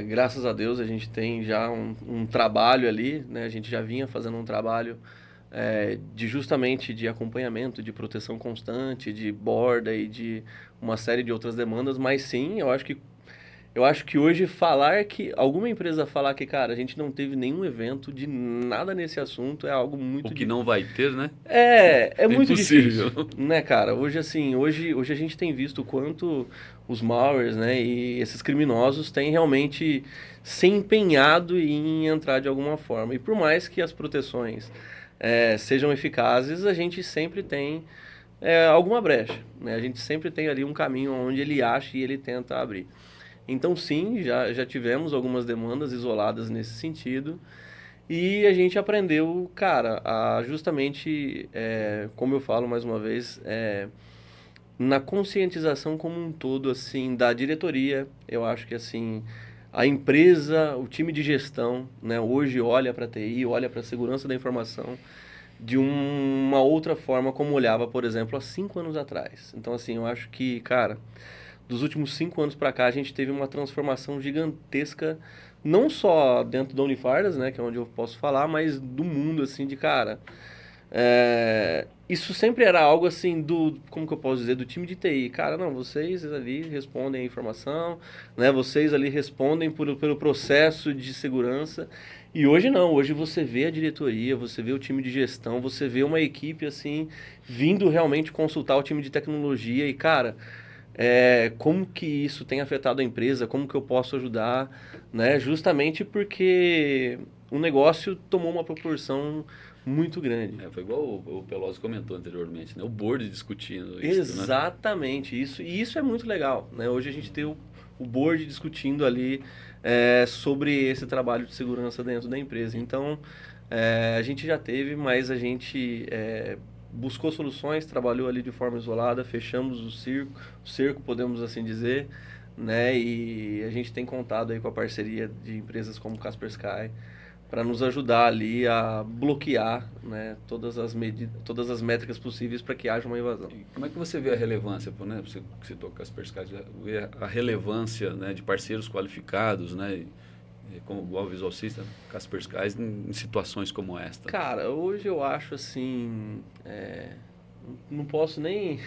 graças a Deus, a gente tem já um trabalho ali, né? A gente já vinha fazendo um trabalho justamente de acompanhamento, de proteção constante, de borda e de uma série de outras demandas, mas sim, eu acho que hoje alguma empresa falar que, cara, a gente não teve nenhum evento de nada nesse assunto é algo muito O que não vai ter, né? É muito impossível. difícil, né, cara? Hoje, assim, hoje a gente tem visto o quanto os malwares, né, e esses criminosos têm realmente se empenhado em entrar de alguma forma. E por mais que as proteções sejam eficazes, a gente sempre tem alguma brecha, né? A gente sempre tem ali um caminho onde ele acha e ele tenta abrir. Então, sim, já tivemos algumas demandas isoladas nesse sentido. E a gente aprendeu, cara, a justamente, como eu falo mais uma vez, na conscientização como um todo, assim, da diretoria. Eu acho que, assim, a empresa, o time de gestão, né, hoje olha para a TI, olha para a segurança da informação de uma outra forma como olhava, por exemplo, há 5 anos atrás. Então, assim, eu acho que, cara, dos últimos 5 anos para cá, a gente teve uma transformação gigantesca, não só dentro da Unifardas, né, que é onde eu posso falar, mas do mundo, assim, de cara. Isso sempre era algo assim como que eu posso dizer, do time de TI. Cara, não, vocês ali respondem a informação, né, vocês ali respondem pelo processo de segurança. E hoje não, hoje você vê a diretoria, você vê o time de gestão, você vê uma equipe, assim, vindo realmente consultar o time de tecnologia e, cara... como que isso tem afetado a empresa, como que eu posso ajudar, né? Justamente porque o negócio tomou uma proporção muito grande. Foi igual o Pelosi comentou anteriormente, né? O board discutindo isso, Exatamente, isso. E isso é muito legal, né? Hoje a gente tem o board discutindo ali sobre esse trabalho de segurança dentro da empresa. Então, a gente já teve, mas a gente... buscou soluções, trabalhou ali de forma isolada, fechamos o cerco, podemos assim dizer, né? E a gente tem contado aí com a parceria de empresas como Kaspersky para nos ajudar ali a bloquear, né, todas as métricas possíveis para que haja uma invasão. E como é que você vê a relevância, né? Você citou Kaspersky, vê a relevância, né, de parceiros qualificados, né? Como o Visual System, Kaspersky, em situações como esta? Cara, hoje eu acho assim, não posso nem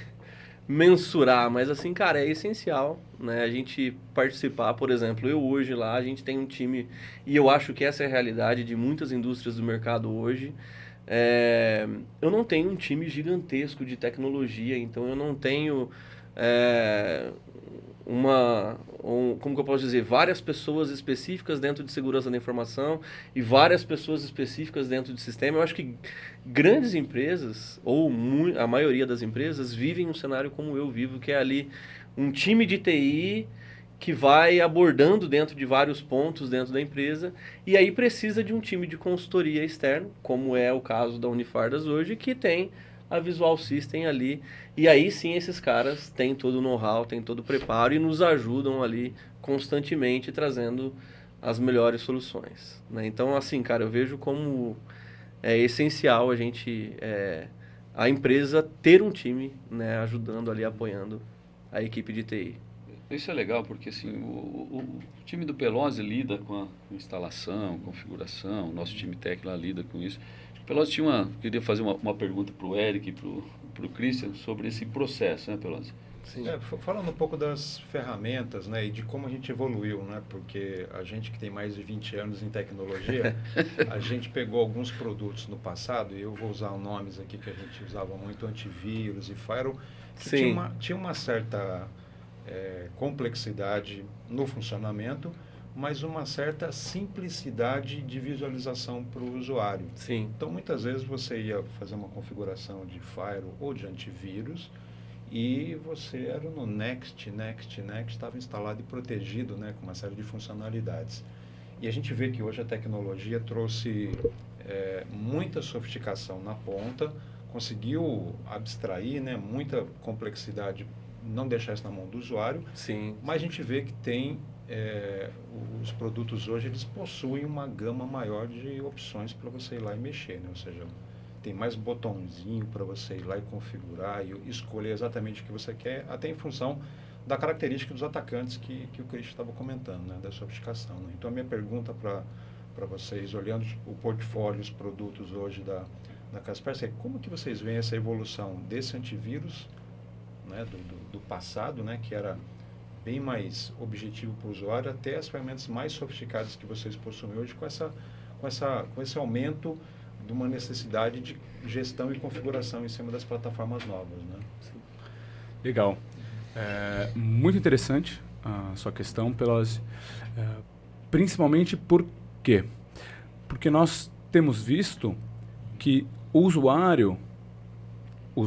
mensurar, mas assim, cara, é essencial, né, a gente participar. Por exemplo, eu hoje lá, a gente tem um time, e eu acho que essa é a realidade de muitas indústrias do mercado hoje. Eu não tenho um time gigantesco de tecnologia, então eu não tenho como que eu posso dizer, várias pessoas específicas dentro de segurança da informação e várias pessoas específicas dentro de sistema. Eu acho que grandes empresas, ou a maioria das empresas, vivem um cenário como eu vivo, que é ali um time de TI que vai abordando dentro de vários pontos dentro da empresa, e aí precisa de um time de consultoria externo, como é o caso da Unifardas hoje, que tem a Visual System ali, e aí sim esses caras têm todo o know-how, têm todo o preparo e nos ajudam ali constantemente trazendo as melhores soluções, né? Então, assim, cara, eu vejo como é essencial a empresa ter um time, né, ajudando ali, apoiando a equipe de TI. Isso é legal porque assim, o time do Pelosi lida com a instalação, configuração, o nosso time técnico lá lida com isso. O Pelosi queria fazer uma pergunta para o Eric e para o Christian sobre esse processo, né, Pelosi? Sim. Falando um pouco das ferramentas, né, e de como a gente evoluiu, né, porque a gente que tem mais de 20 anos em tecnologia, a gente pegou alguns produtos no passado, e eu vou usar nomes aqui que a gente usava muito, antivírus e firewall, que tinha uma certa complexidade no funcionamento, mas uma certa simplicidade de visualização para o usuário. Sim. Então, muitas vezes você ia fazer uma configuração de firewall ou de antivírus, e você era no Next, estava instalado e protegido, né, com uma série de funcionalidades. E a gente vê que hoje a tecnologia trouxe muita sofisticação na ponta, conseguiu abstrair, né, muita complexidade, não deixar isso na mão do usuário. Sim. Mas a gente vê que tem, os produtos hoje, eles possuem uma gama maior de opções para você ir lá e mexer, né? Ou seja, tem mais botãozinho para você ir lá e configurar e escolher exatamente o que você quer, até em função da característica dos atacantes que o Christian estava comentando, né, da sofisticação. Né? Então, a minha pergunta para vocês, olhando o portfólio, os produtos hoje da Kaspersky, é como que vocês veem essa evolução desse antivírus, né, do passado, né, que era bem mais objetivo para o usuário, até as ferramentas mais sofisticadas que vocês possuem hoje, com esse aumento de uma necessidade de gestão e configuração em cima das plataformas novas, né? Sim. Legal. Muito interessante a sua questão, Pelosi. Principalmente por quê? Porque nós temos visto que o usuário, o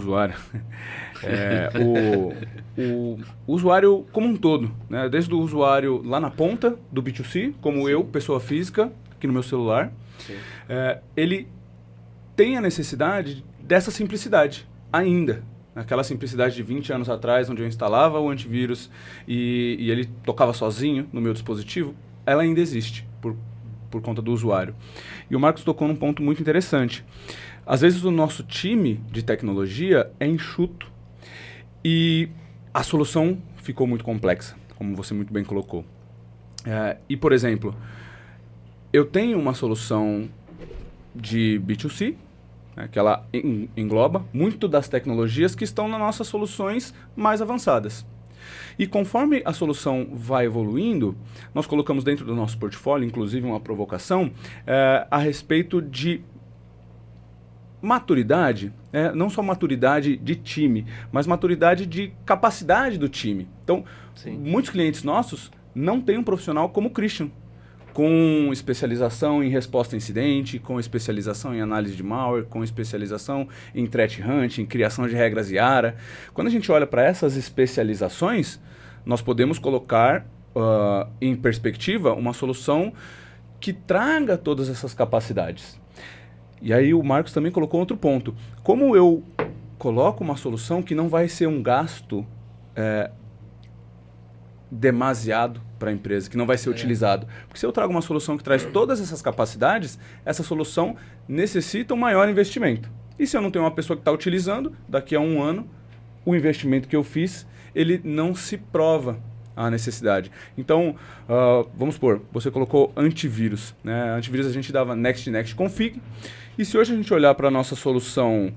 usuário como um todo, né? Desde o usuário lá na ponta do B2C, como eu, pessoa física, aqui no meu celular, ele tem a necessidade dessa simplicidade ainda. Aquela simplicidade de 20 anos atrás, onde eu instalava o antivírus e ele tocava sozinho no meu dispositivo, ela ainda existe por conta do usuário. E o Marcos tocou num ponto muito interessante. Às vezes o nosso time de tecnologia é enxuto e a solução ficou muito complexa, como você muito bem colocou. E, por exemplo, eu tenho uma solução de B2C, né, que ela engloba muito das tecnologias que estão nas nossas soluções mais avançadas. E conforme a solução vai evoluindo, nós colocamos dentro do nosso portfólio, inclusive uma provocação, a respeito de maturidade, não só maturidade de time, mas maturidade de capacidade do time. Então, muitos clientes nossos não têm um profissional como o Christian, com especialização em resposta a incidente, com especialização em análise de malware, com especialização em threat hunting, em criação de regras IARA. Quando a gente olha para essas especializações, nós podemos colocar em perspectiva uma solução que traga todas essas capacidades. E aí o Marcos também colocou outro ponto. Como eu coloco uma solução que não vai ser um gasto demasiado para a empresa, que não vai ser utilizado. Porque se eu trago uma solução que traz todas essas capacidades, essa solução necessita um maior investimento. E se eu não tenho uma pessoa que está utilizando, daqui a um ano, o investimento que eu fiz, ele não se prova a necessidade. Então, vamos supor, você colocou antivírus. Né? Antivírus a gente dava next config. E se hoje a gente olhar para a nossa solução,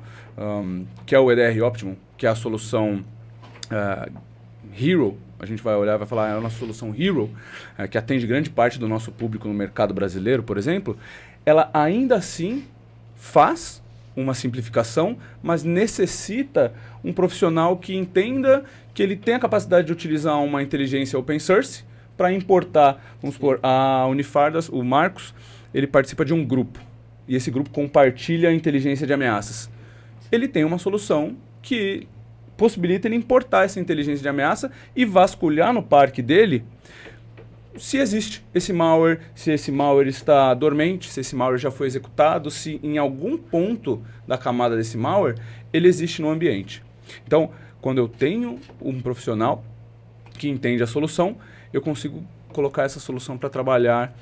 que é o EDR Optimum, que é a solução Hero, a gente vai olhar e vai falar, é a nossa solução Hero, que atende grande parte do nosso público no mercado brasileiro, por exemplo, ela ainda assim faz uma simplificação, mas necessita um profissional que entenda que ele tem a capacidade de utilizar uma inteligência open source para importar, vamos supor, a Unifardas, o Marcos, ele participa de um grupo, e esse grupo compartilha a inteligência de ameaças. Ele tem uma solução que possibilita ele importar essa inteligência de ameaça e vasculhar no parque dele se existe esse malware, se esse malware está dormente, se esse malware já foi executado, se em algum ponto da camada desse malware ele existe no ambiente. Então, quando eu tenho um profissional que entende a solução, eu consigo colocar essa solução para trabalhar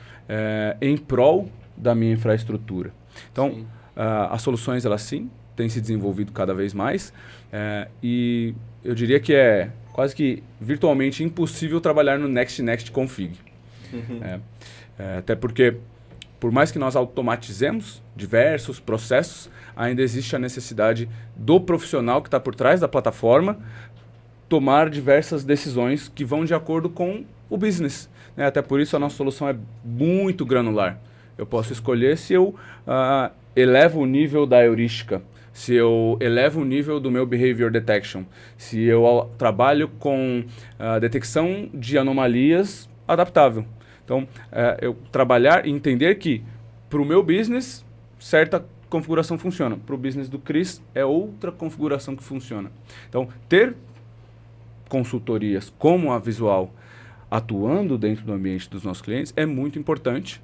em prol da minha infraestrutura. Então, as soluções, elas sim, têm se desenvolvido cada vez mais e eu diria que é quase que virtualmente impossível trabalhar no next config. Até porque, por mais que nós automatizemos diversos processos, ainda existe a necessidade do profissional que está por trás da plataforma tomar diversas decisões que vão de acordo com o business, né? Até por isso a nossa solução é muito granular. Eu posso escolher se eu elevo o nível da heurística, se eu elevo o nível do meu behavior detection, se eu trabalho com detecção de anomalias adaptável. Então, eu trabalhar e entender que para o meu business, certa configuração funciona. Para o business do Chris, é outra configuração que funciona. Então, ter consultorias como a Visual atuando dentro do ambiente dos nossos clientes é muito importante,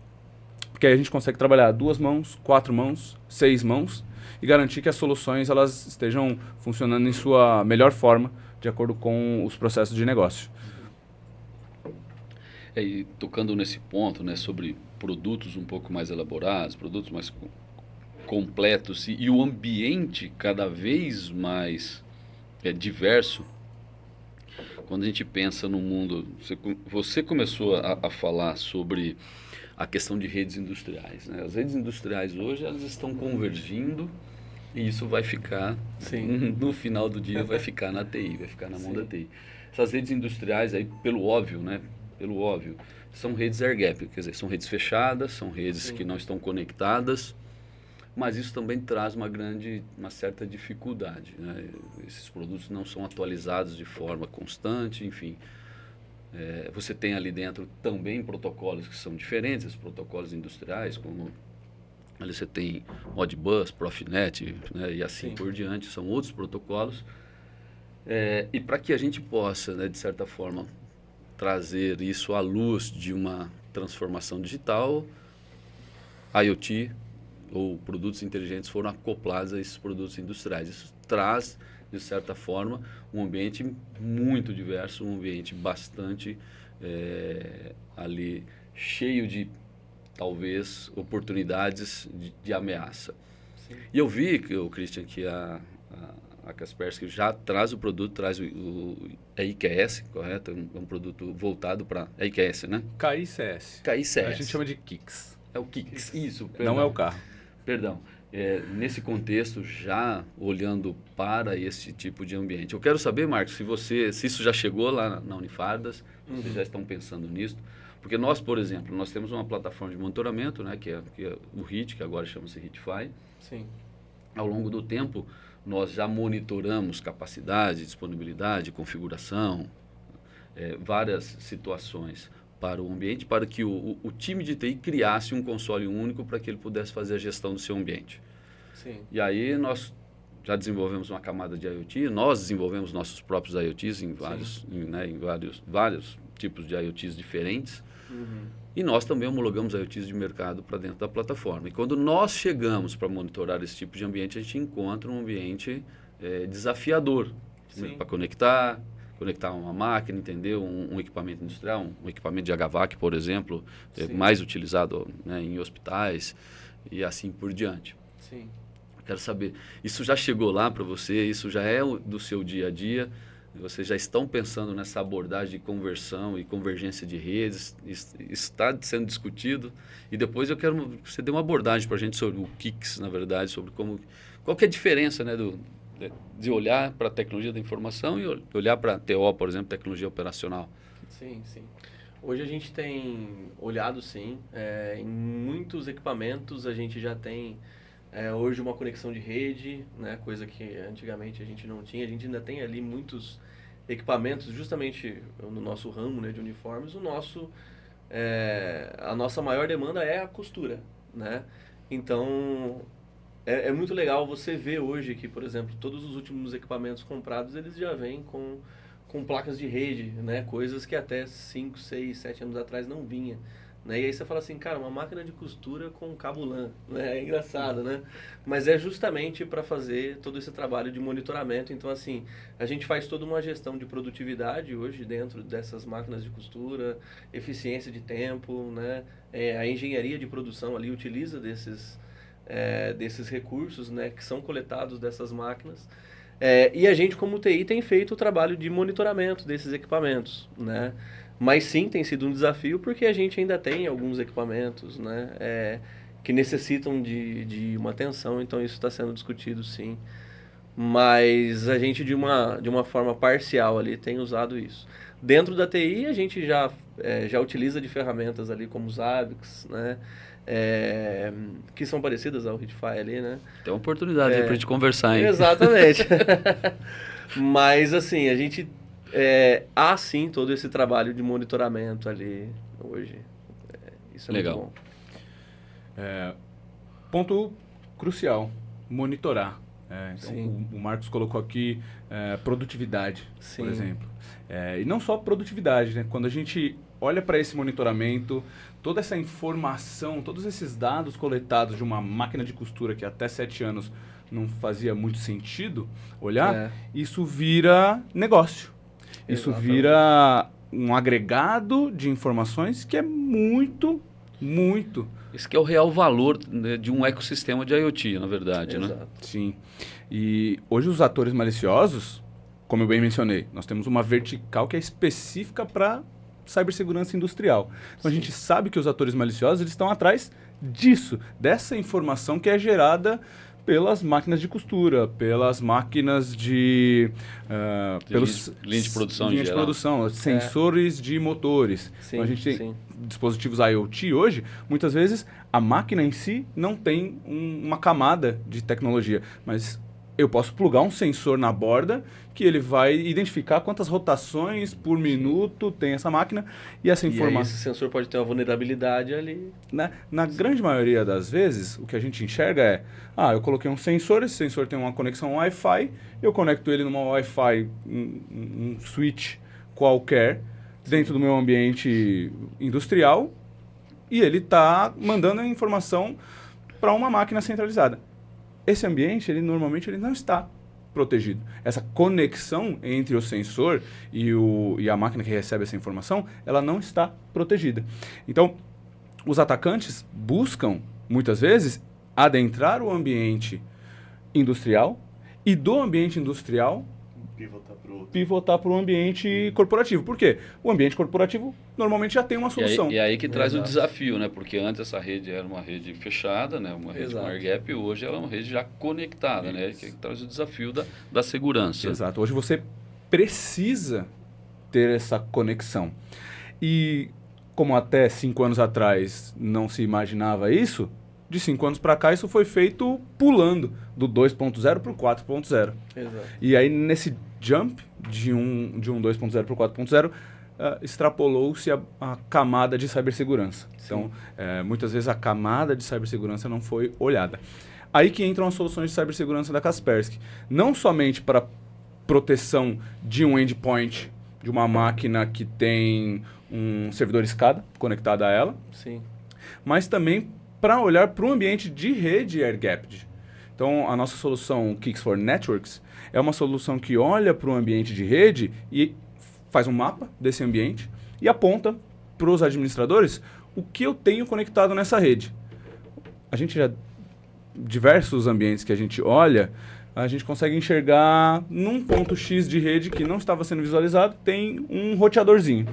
porque aí a gente consegue trabalhar 2 mãos, 4 mãos, 6 mãos e garantir que as soluções elas estejam funcionando em sua melhor forma, de acordo com os processos de negócio. E tocando nesse ponto, né, sobre produtos um pouco mais elaborados, produtos mais completos e o ambiente cada vez mais diverso. Quando a gente pensa no mundo, você começou a falar sobre a questão de redes industriais, né? As redes industriais hoje elas estão convergindo e isso vai ficar, no final do dia, vai ficar na TI, vai ficar na mão da TI. Essas redes industriais, aí, pelo óbvio, né? Pelo óbvio, são redes air gap, quer dizer, são redes fechadas, são redes que não estão conectadas, mas isso também traz uma certa dificuldade, né? Esses produtos não são atualizados de forma constante, enfim. Você tem ali dentro também protocolos que são diferentes, os protocolos industriais, como ali você tem Modbus, Profinet, né, e assim por diante, são outros protocolos. E para que a gente possa, né, de certa forma, trazer isso à luz de uma transformação digital, IoT ou produtos inteligentes foram acoplados a esses produtos industriais. Isso traz, de certa forma, um ambiente muito diverso, um ambiente bastante ali cheio de, talvez, oportunidades de ameaça. Sim. E eu vi, Christian, que a Kaspersky já traz o produto, traz o IQS, correto? É um produto voltado para IQS, né? KICS. KICS. A gente chama de Kicks. É o Kicks, isso. Perdão. Não é o carro. Perdão. Nesse contexto, já olhando para esse tipo de ambiente. Eu quero saber, Marcos, se isso já chegou lá na Unifardas, vocês já estão pensando nisso. Porque nós, por exemplo, nós temos uma plataforma de monitoramento, né, que é o HIT, que agora chama-se HITify. Sim. Ao longo do tempo, nós já monitoramos capacidade, disponibilidade, configuração, várias situações para o ambiente, para que o time de TI criasse um console único para que ele pudesse fazer a gestão do seu ambiente. Sim. E aí nós já desenvolvemos uma camada de IoT, nós desenvolvemos nossos próprios IoTs em vários tipos de IoTs diferentes. Uhum. E nós também homologamos IoTs de mercado para dentro da plataforma. E quando nós chegamos para monitorar esse tipo de ambiente, a gente encontra um ambiente desafiador, né, para conectar uma máquina, entender um equipamento industrial, um equipamento de HVAC, por exemplo, mais utilizado, né, em hospitais e assim por diante. Sim. Quero saber, isso já chegou lá para você? Isso já é do seu dia a dia? Vocês já estão pensando nessa abordagem de conversão e convergência de redes? Isso está sendo discutido? E depois eu quero que você dê uma abordagem para a gente sobre o Kicks, na verdade, sobre qual que é a diferença, né, de olhar para a tecnologia da informação e olhar para a TO, por exemplo, tecnologia operacional. Sim, sim. Hoje a gente tem olhado, sim, em muitos equipamentos a gente já tem hoje uma conexão de rede, né, coisa que antigamente a gente não tinha. A gente ainda tem ali muitos equipamentos, justamente no nosso ramo, né, de uniformes, a nossa maior demanda é a costura, né? Então, é muito legal você ver hoje que, por exemplo, todos os últimos equipamentos comprados, eles já vêm com placas de rede, né? Coisas que até 5, 6, 7 anos atrás não vinha. Né? E aí você fala assim, cara, uma máquina de costura com cabo LAN, né? É engraçado, né? Mas é justamente para fazer todo esse trabalho de monitoramento. Então, assim, a gente faz toda uma gestão de produtividade hoje dentro dessas máquinas de costura, eficiência de tempo, né? A engenharia de produção ali utiliza desses recursos, né, que são coletados dessas máquinas. E a gente, como TI, tem feito o trabalho de monitoramento desses equipamentos, né? Mas sim, tem sido um desafio porque a gente ainda tem alguns equipamentos, né, que necessitam de uma atenção, então isso está sendo discutido, sim. Mas a gente, de uma forma parcial ali, tem usado isso. Dentro da TI, a gente já utiliza de ferramentas ali como os Zabbix, né? Que são parecidas ao Readify ali, né? Tem uma oportunidade aí pra gente conversar, hein? Exatamente. Mas, assim, a gente... há, sim, todo esse trabalho de monitoramento ali hoje. Isso é Legal. muito bom. Ponto crucial, monitorar. Então, Sim. o Marcos colocou aqui produtividade, Sim. por exemplo. E não só produtividade, né? Quando a gente olha para esse monitoramento, toda essa informação, todos esses dados coletados de uma máquina de costura que até 7 anos não fazia muito sentido olhar, isso vira negócio. Isso Exatamente. vira um agregado de informações que é muito, muito... Esse que é o real valor, né, de um ecossistema de IoT, na verdade, né? Exato. Sim. E hoje os atores maliciosos, como eu bem mencionei, nós temos uma vertical que é específica para cibersegurança industrial. Então a gente sabe que os atores maliciosos eles estão atrás disso, dessa informação que é gerada pelas máquinas de costura, pelas máquinas de... pelos linha de produção em linha de geral. produção, sensores de motores. Sim, Então a gente tem sim. dispositivos IoT hoje, muitas vezes a máquina em si não tem uma camada de tecnologia, mas eu posso plugar um sensor na borda que ele vai identificar quantas rotações por minuto tem essa máquina e essa E aí informação... esse sensor pode ter uma vulnerabilidade ali. Né? Na grande maioria das vezes, o que a gente enxerga é, eu coloquei um sensor, esse sensor tem uma conexão Wi-Fi, eu conecto ele numa Wi-Fi, um switch qualquer, dentro do meu ambiente industrial, e ele está mandando a informação para uma máquina centralizada. Esse ambiente, normalmente, ele não está protegido. Essa conexão entre o sensor e a máquina que recebe essa informação, ela não está protegida. Então, os atacantes buscam, muitas vezes, adentrar o ambiente industrial e do ambiente industrial pivotar para o ambiente corporativo. Por quê? O ambiente corporativo normalmente já tem uma solução. E aí que traz o Exato. desafio, né? Porque antes essa rede era uma rede fechada, né? Uma rede com Exato. air gap, e hoje ela é uma rede já conectada, né? Que traz o desafio da segurança. Exato. Hoje você precisa ter essa conexão. E como até 5 anos atrás não se imaginava isso, de 5 anos para cá isso foi feito pulando do 2.0 para o 4.0. Exato. E aí nesse jump de um 2.0 para o 4.0, extrapolou-se a camada de cibersegurança. Então, muitas vezes a camada de cibersegurança não foi olhada. Aí que entram as soluções de cibersegurança da Kaspersky. Não somente para proteção de um endpoint, de uma máquina que tem um servidor SCADA conectado a ela, Sim. mas também para olhar para o ambiente de rede air-gapped. Então, a nossa solução Kix for Networks é uma solução que olha para o ambiente de rede e faz um mapa desse ambiente e aponta para os administradores o que eu tenho conectado nessa rede. A gente já, diversos ambientes que a gente olha, a gente consegue enxergar num ponto X de rede que não estava sendo visualizado, tem um roteadorzinho,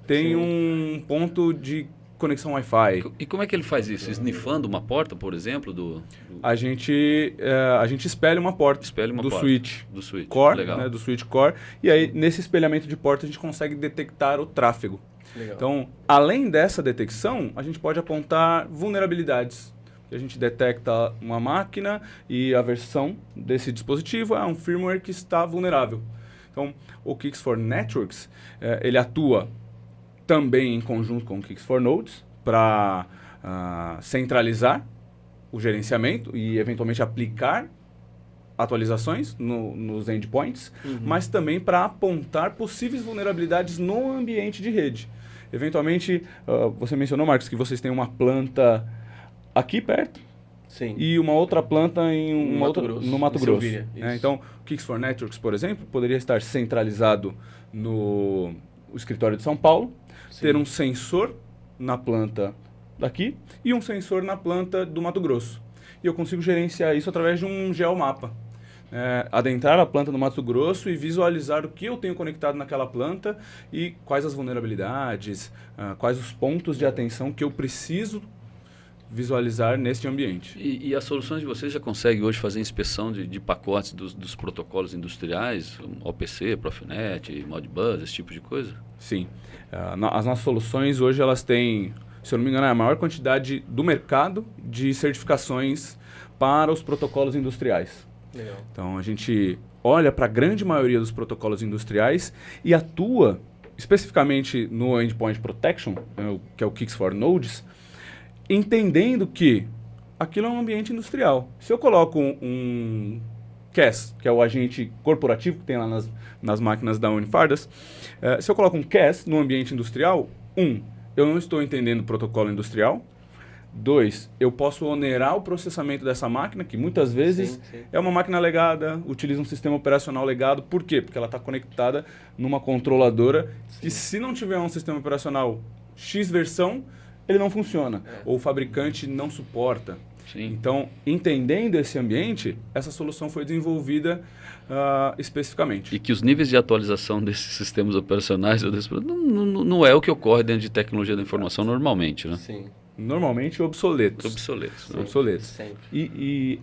tem um ponto de conexão Wi-Fi. E como é que ele faz isso? Snifando uma porta, por exemplo, A gente espelha uma porta Espelha uma do porta. switch do switch? core, Legal. né, do switch core, e aí nesse espelhamento de porta a gente consegue detectar o tráfego. Legal. Então, além dessa detecção, a gente pode apontar vulnerabilidades. A gente detecta uma máquina e a versão desse dispositivo é um firmware que está vulnerável. Então, o Kix for Networks, ele atua também em conjunto com o Kix for Nodes para centralizar o gerenciamento e eventualmente aplicar atualizações nos endpoints, mas também para apontar possíveis vulnerabilidades no ambiente de rede. Eventualmente, você mencionou, Marcos, que vocês têm uma planta aqui perto Sim. e uma outra planta No Mato Grosso, no Mato em Grosso. Silvíria, isso. Então, o Kix for Networks, por exemplo, poderia estar centralizado no escritório de São Paulo, ter um sensor na planta daqui e um sensor na planta do Mato Grosso. E eu consigo gerenciar isso através de um geomapa. Adentrar a planta do Mato Grosso e visualizar o que eu tenho conectado naquela planta e quais as vulnerabilidades, quais os pontos de atenção que eu preciso visualizar neste ambiente. E as soluções de vocês já conseguem hoje fazer inspeção de pacotes dos protocolos industriais, OPC, Profinet, Modbus, esse tipo de coisa? Sim. As nossas soluções hoje elas têm, se eu não me engano, a maior quantidade do mercado de certificações para os protocolos industriais. Legal. Então a gente olha para a grande maioria dos protocolos industriais e atua especificamente no Endpoint Protection, que é o KICS for Nodes, entendendo que aquilo é um ambiente industrial. Se eu coloco um CAS, que é o agente corporativo que tem lá nas máquinas da Unifardas, se eu coloco um CAS no ambiente industrial, eu não estou entendendo o protocolo industrial. 2, eu posso onerar o processamento dessa máquina, que muitas vezes é uma máquina legada, utiliza um sistema operacional legado. Por quê? Porque ela está conectada numa controladora que, se não tiver um sistema operacional X versão, ele não funciona. Ou o fabricante não suporta. Sim. Então, entendendo esse ambiente, essa solução foi desenvolvida especificamente. E que os níveis de atualização desses sistemas operacionais não é o que ocorre dentro de tecnologia da informação normalmente, né? Sim. Normalmente obsoletos. Obsoletos. Né? Obsoletos. Sempre. E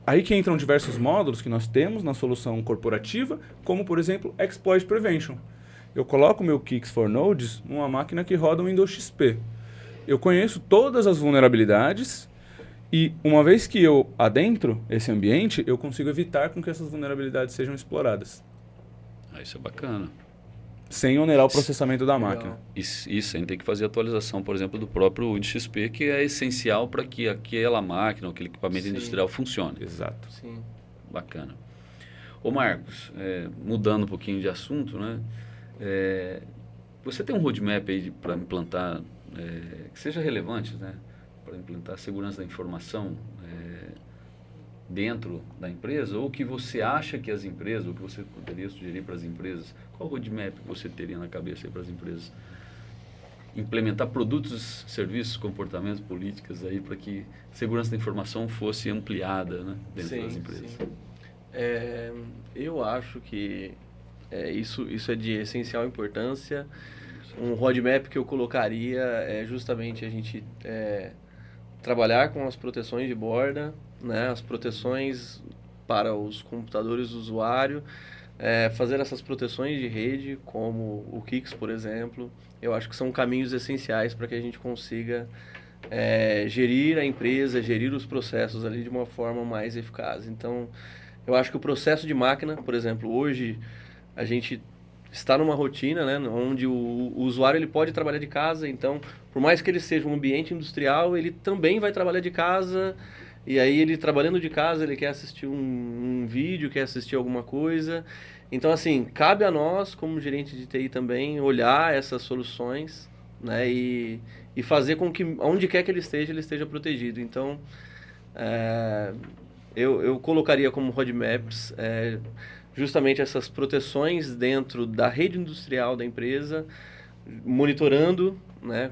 aí que entram diversos módulos que nós temos na solução corporativa, como, por exemplo, Exploit Prevention. Eu coloco meu KICS for Nodes numa máquina que roda um Windows XP. Eu conheço todas as vulnerabilidades e, uma vez que eu adentro esse ambiente, eu consigo evitar com que essas vulnerabilidades sejam exploradas, Isso é bacana. sem onerar o processamento da máquina. E sem ter que fazer atualização, por exemplo, do próprio Windows XP, que é essencial para que aquela máquina, aquele equipamento industrial funcione. Exato. Sim. Bacana. Ô Marcos, mudando um pouquinho de assunto, né? Você tem um roadmap aí para implantar, que seja relevante, né? Para implantar a segurança da informação dentro da empresa, ou que você acha que as empresas, ou que você poderia sugerir para as empresas, qual roadmap você teria na cabeça aí para as empresas implementar produtos, serviços, comportamentos, políticas aí para que a segurança da informação fosse ampliada, né, dentro das empresas? Sim. Eu acho que isso é de essencial importância. Um roadmap que eu colocaria é justamente a gente trabalhar com as proteções de borda, né, as proteções para os computadores do usuário, fazer essas proteções de rede, como o KICS, por exemplo. Eu acho que são caminhos essenciais para que a gente consiga gerir a empresa, gerir os processos ali de uma forma mais eficaz. Então, eu acho que o processo de máquina, por exemplo, hoje a gente está numa rotina, né, onde o usuário ele pode trabalhar de casa. Então, por mais que ele seja um ambiente industrial, ele também vai trabalhar de casa. E aí ele trabalhando de casa, ele quer assistir um vídeo, quer assistir alguma coisa. Então, assim, cabe a nós, como gerente de TI também, olhar essas soluções, né, e fazer com que, onde quer que ele esteja protegido. Então, eu colocaria como roadmaps justamente essas proteções dentro da rede industrial da empresa, monitorando, né,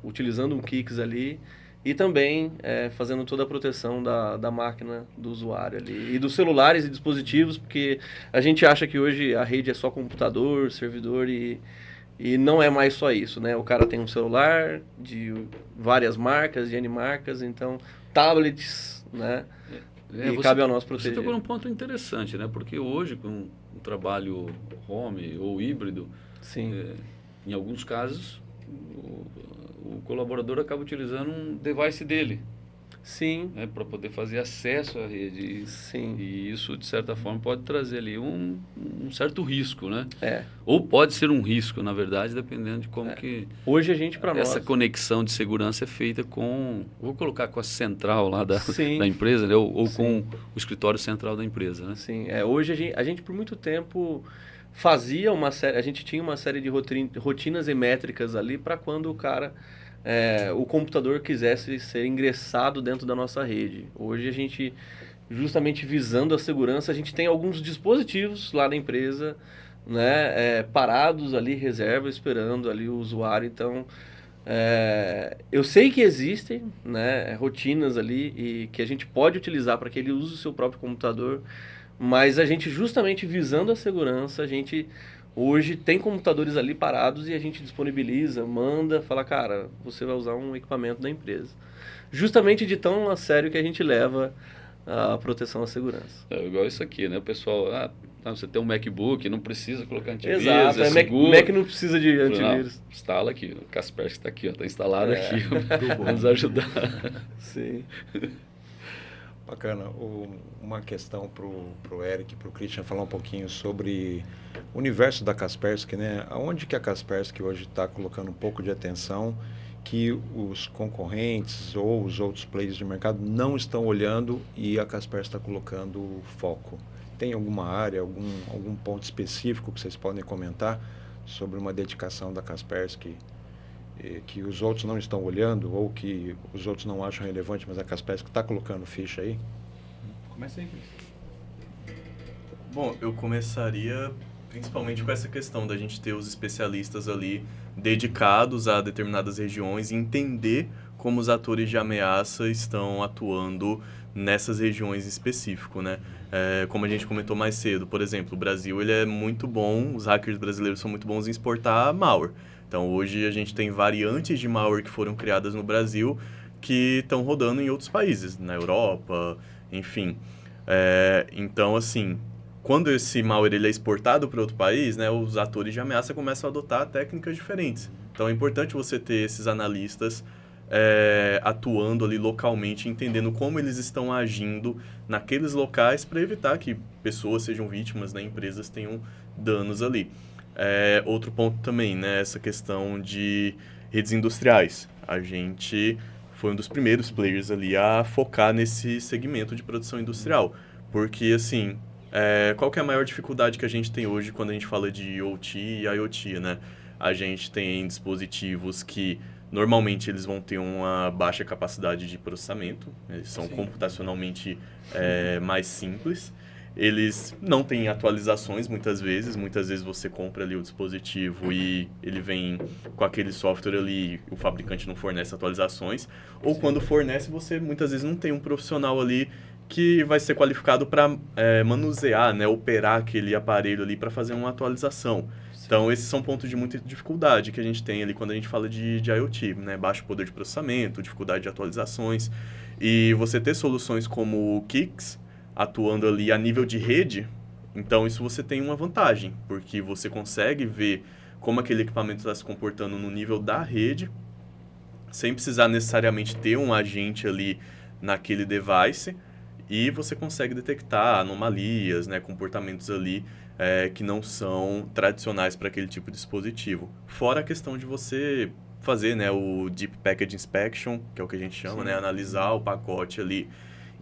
utilizando um KICS ali, e também fazendo toda a proteção da máquina do usuário ali, e dos celulares e dispositivos, porque a gente acha que hoje a rede é só computador, servidor, e não é mais só isso, né? O cara tem um celular de várias marcas, de N marcas, então tablets, né? E cabe a nós proteger. Você tocou num ponto interessante, né? Porque hoje, com um trabalho home ou híbrido, Sim. Em alguns casos, o colaborador acaba utilizando um device dele. Sim. Para poder fazer acesso à rede. Sim. E isso, de certa forma, pode trazer ali um certo risco, né? É. Ou pode ser um risco, na verdade, dependendo de como que... Hoje a gente, para nós... Essa conexão de segurança é feita com... Vou colocar com a central lá da empresa, né? ou com o escritório central da empresa, né? Sim. Hoje a gente, por muito tempo, fazia uma série... A gente tinha uma série de rotinas e métricas ali para quando o cara... o computador quisesse ser ingressado dentro da nossa rede. Hoje a gente, justamente visando a segurança, a gente tem alguns dispositivos lá na empresa, né, parados ali, reserva, esperando ali o usuário. Então, eu sei que existem, né, rotinas ali e que a gente pode utilizar para que ele use o seu próprio computador, mas a gente, justamente visando a segurança, a gente Hoje tem computadores ali parados e a gente disponibiliza, manda, fala, cara, você vai usar um equipamento da empresa. Justamente de tão a sério que a gente leva a proteção à segurança. É igual isso aqui, né? O pessoal, você tem um MacBook, não precisa colocar antivírus, Exato, seguro. Mac não precisa de antivírus. Não, instala aqui, o Kaspersky está aqui, está instalado aqui, Muito bom. vamos ajudar. Sim. Bacana. Uma questão para o Eric e para o Christian falar um pouquinho sobre o universo da Kaspersky, né? Aonde que a Kaspersky hoje está colocando um pouco de atenção que os concorrentes ou os outros players de mercado não estão olhando e a Kaspersky está colocando foco? Tem alguma área, algum ponto específico que vocês podem comentar sobre uma dedicação da Kaspersky que os outros não estão olhando ou que os outros não acham relevante, mas a Kaspersky está colocando ficha aí? Começa aí, Cris. Bom, eu começaria principalmente com essa questão da gente ter os especialistas ali dedicados a determinadas regiões e entender como os atores de ameaça estão atuando nessas regiões em específico, né? Como a gente comentou mais cedo, por exemplo, o Brasil ele é muito bom, os hackers brasileiros são muito bons em exportar malware. Então, hoje a gente tem variantes de malware que foram criadas no Brasil que estão rodando em outros países, na Europa, enfim. Então, assim, quando esse malware ele é exportado para outro país, né, os atores de ameaça começam a adotar técnicas diferentes. Então, é importante você ter esses analistas atuando ali localmente, entendendo como eles estão agindo naqueles locais para evitar que pessoas sejam vítimas, né, empresas tenham danos ali. Outro ponto também, né, essa questão de redes industriais. A gente foi um dos primeiros players ali a focar nesse segmento de produção industrial. Porque, assim, qual que é a maior dificuldade que a gente tem hoje quando a gente fala de OT e IoT, né? A gente tem dispositivos que, normalmente, eles vão ter uma baixa capacidade de processamento. Eles são computacionalmente mais simples. Eles não têm atualizações muitas vezes você compra ali o dispositivo e ele vem com aquele software ali, o fabricante não fornece atualizações, ou quando fornece você muitas vezes não tem um profissional ali que vai ser qualificado para manusear, né, operar aquele aparelho ali para fazer uma atualização. Então esses são pontos de muita dificuldade que a gente tem ali quando a gente fala de IoT, né, baixo poder de processamento, dificuldade de atualizações, e você ter soluções como o Kix, atuando ali a nível de rede, então isso você tem uma vantagem, porque você consegue ver como aquele equipamento está se comportando no nível da rede, sem precisar necessariamente ter um agente ali naquele device, e você consegue detectar anomalias, né, comportamentos ali que não são tradicionais para aquele tipo de dispositivo. Fora a questão de você fazer, né, o Deep Package Inspection, que é o que a gente chama, né, analisar o pacote ali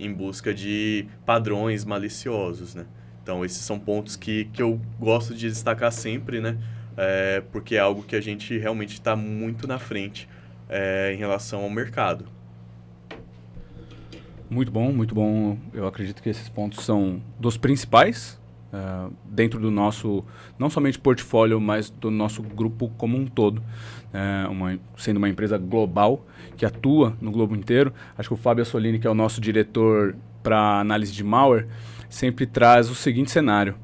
em busca de padrões maliciosos, né? Então, esses são pontos que eu gosto de destacar sempre, né? Porque é algo que a gente realmente está muito na frente em relação ao mercado. Muito bom, muito bom. Eu acredito que esses pontos são dos principais dentro do nosso, não somente portfólio, mas do nosso grupo como um todo. Sendo uma empresa global que atua no globo inteiro. Acho que o Fábio Assolini, que é o nosso diretor para análise de malware, sempre traz o seguinte cenário.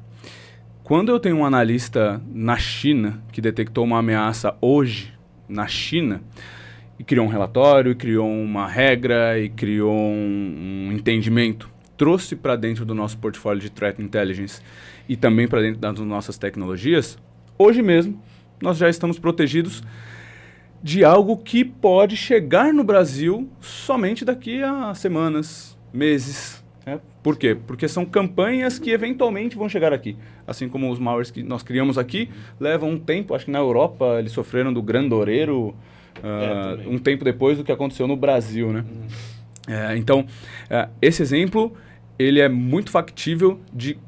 Quando eu tenho um analista na China que detectou uma ameaça hoje na China e criou um relatório, e criou uma regra, e criou um entendimento, trouxe para dentro do nosso portfólio de Threat Intelligence e também para dentro das nossas tecnologias, hoje mesmo nós já estamos protegidos de algo que pode chegar no Brasil somente daqui a semanas, meses. Por quê? Porque são campanhas que eventualmente vão chegar aqui. Assim como os malwares que nós criamos aqui, levam um tempo. Acho que na Europa eles sofreram do grandoreiro um tempo depois do que aconteceu no Brasil, né? Então, esse exemplo ele é muito factível de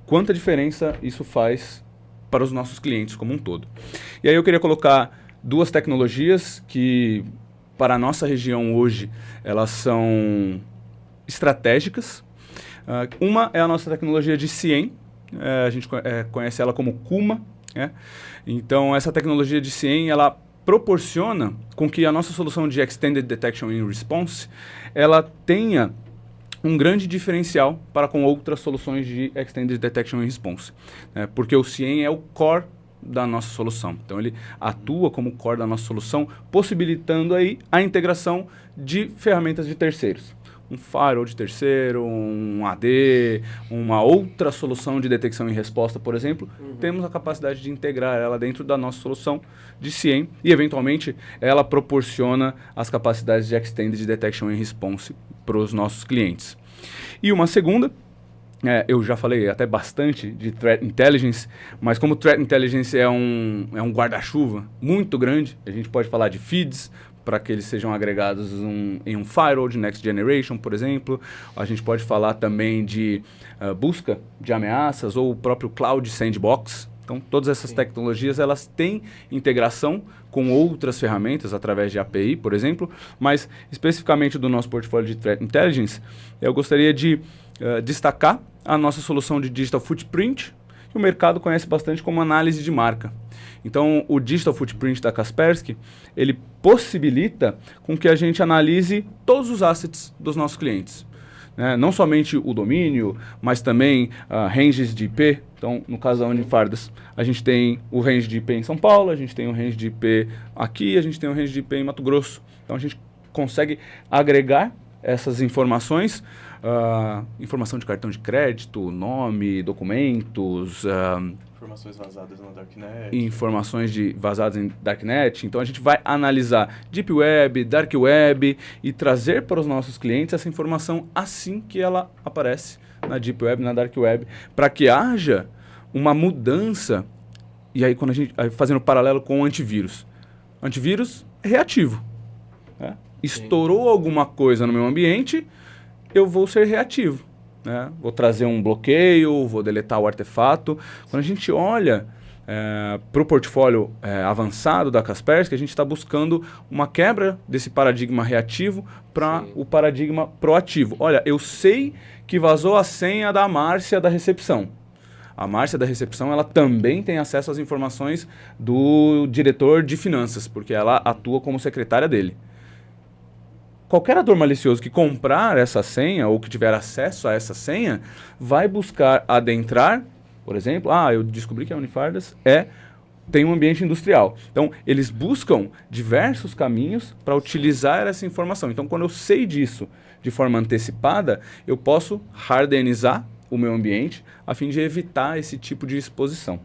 quanta diferença isso faz para os nossos clientes como um todo. E aí eu queria colocar duas tecnologias que, para a nossa região hoje, elas são estratégicas. Uma é a nossa tecnologia de CIEM, a gente conhece ela como Kuma. Então, essa tecnologia de CIEM, ela proporciona com que a nossa solução de Extended Detection and Response, ela tenha um grande diferencial para com outras soluções de Extended Detection and Response, né? Porque o CIEM é o core da nossa solução. Então, ele atua como core da nossa solução, possibilitando aí a integração de ferramentas de terceiros. Um firewall de terceiro, um AD, uma outra solução de detecção e resposta, por exemplo, temos a capacidade de integrar ela dentro da nossa solução de CIEM e, eventualmente, ela proporciona as capacidades de Extended Detection and Response para os nossos clientes. E uma segunda, eu já falei até bastante de Threat Intelligence, mas como Threat Intelligence é um guarda-chuva muito grande, a gente pode falar de feeds, para que eles sejam agregados em um firewall de Next Generation, por exemplo. A gente pode falar também de busca de ameaças ou o próprio Cloud Sandbox. Então, todas essas tecnologias, elas têm integração com outras ferramentas, através de API, por exemplo, mas especificamente do nosso portfólio de Threat Intelligence, eu gostaria de destacar a nossa solução de Digital Footprint, que o mercado conhece bastante como análise de marca. Então, o Digital Footprint da Kaspersky, ele possibilita com que a gente analise todos os assets dos nossos clientes. Né? Não somente o domínio, mas também ranges de IP. Então, no caso da Unifardas, a gente tem o range de IP em São Paulo, a gente tem o range de IP aqui, a gente tem o range de IP em Mato Grosso. Então, a gente consegue agregar essas informações, informação de cartão de crédito, nome, documentos, informações vazadas na Darknet. Informações vazadas em Darknet. Então, a gente vai analisar Deep Web, Dark Web e trazer para os nossos clientes essa informação assim que ela aparece na Deep Web, na Dark Web, para que haja uma mudança. E aí, quando a gente fazendo paralelo com o antivírus. Antivírus é reativo. Né? Estourou alguma coisa no meu ambiente, eu vou ser reativo. Né? Vou trazer um bloqueio, vou deletar o artefato. Quando a gente olha para o portfólio avançado da Kaspersky, a gente está buscando uma quebra desse paradigma reativo para o paradigma proativo. Olha, eu sei que vazou a senha da Márcia da recepção. A Márcia da recepção, ela também tem acesso às informações do diretor de finanças, porque ela atua como secretária dele. Qualquer ator malicioso que comprar essa senha ou que tiver acesso a essa senha vai buscar adentrar, por exemplo, eu descobri que a Unifardas tem um ambiente industrial. Então, eles buscam diversos caminhos para utilizar essa informação. Então, quando eu sei disso de forma antecipada, eu posso hardenizar o meu ambiente a fim de evitar esse tipo de exposição.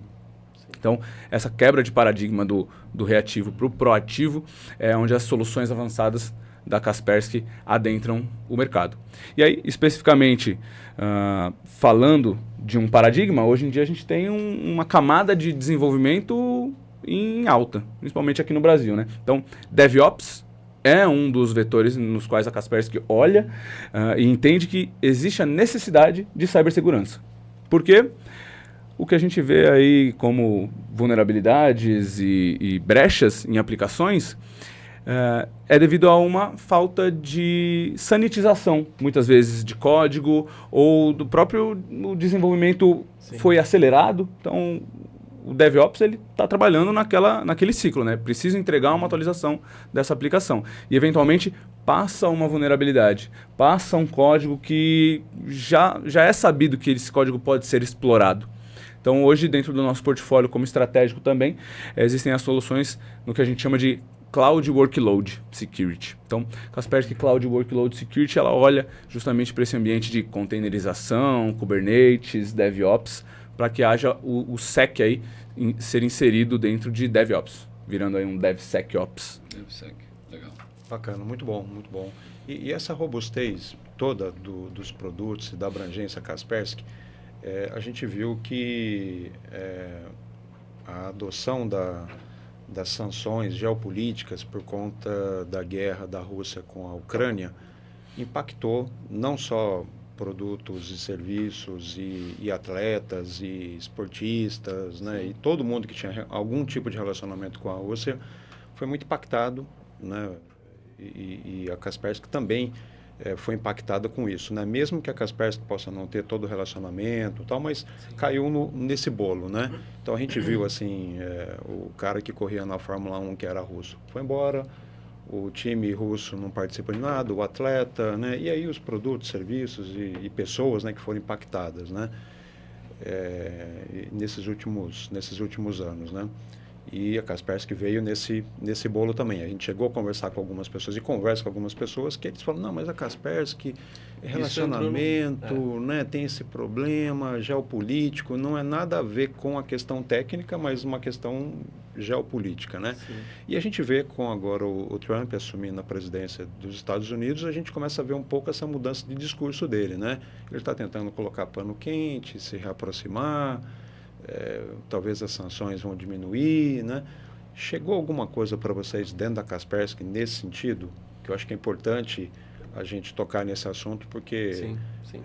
Então, essa quebra de paradigma do reativo para o proativo é onde as soluções avançadas da Kaspersky adentram o mercado. E aí, especificamente, falando de um paradigma, hoje em dia a gente tem uma camada de desenvolvimento em alta, principalmente aqui no Brasil. Né? Então, DevOps é um dos vetores nos quais a Kaspersky olha e entende que existe a necessidade de cibersegurança. Por quê? O que a gente vê aí como vulnerabilidades e brechas em aplicações é devido a uma falta de sanitização, muitas vezes de código ou do próprio desenvolvimento foi acelerado. Então, o DevOps está trabalhando naquele ciclo, né? Precisa entregar uma atualização dessa aplicação. E, eventualmente, passa uma vulnerabilidade, passa um código que já é sabido que esse código pode ser explorado. Então, hoje, dentro do nosso portfólio como estratégico também, existem as soluções no que a gente chama de Cloud Workload Security. Então, Kaspersky Cloud Workload Security, ela olha justamente para esse ambiente de containerização, Kubernetes, DevOps, para que haja o SEC aí ser inserido dentro de DevOps, virando aí um DevSecOps. DevSec, legal. Bacana, muito bom, muito bom. E essa robustez toda dos produtos e da abrangência Kaspersky, a gente viu que a adoção das sanções geopolíticas por conta da guerra da Rússia com a Ucrânia impactou não só produtos e serviços e atletas e esportistas, né? E todo mundo que tinha algum tipo de relacionamento com a Rússia foi muito impactado, né? E a Kaspersky também foi impactada com isso, né? Mesmo que a Kaspersky possa não ter todo o relacionamento e tal, mas caiu nesse bolo, né? Então a gente viu assim, o cara que corria na Fórmula 1 que era russo foi embora, o time russo não participa de nada, o atleta, né? E aí os produtos, serviços e pessoas, né, que foram impactadas, né? Nesses últimos anos, né? E a Kaspersky veio nesse bolo também. A gente chegou a conversar com algumas pessoas e conversa com algumas pessoas que eles falam, não, mas a Kaspersky é relacionamento, né, tem esse problema geopolítico, não é nada a ver com a questão técnica, mas uma questão geopolítica, né? Sim. E a gente vê com agora o Trump assumindo a presidência dos Estados Unidos, a gente começa a ver um pouco essa mudança de discurso dele, né? Ele está tentando colocar pano quente, se reaproximar, talvez as sanções vão diminuir, né? Chegou alguma coisa para vocês dentro da Kaspersky nesse sentido? Que eu acho que é importante a gente tocar nesse assunto, porque Sim.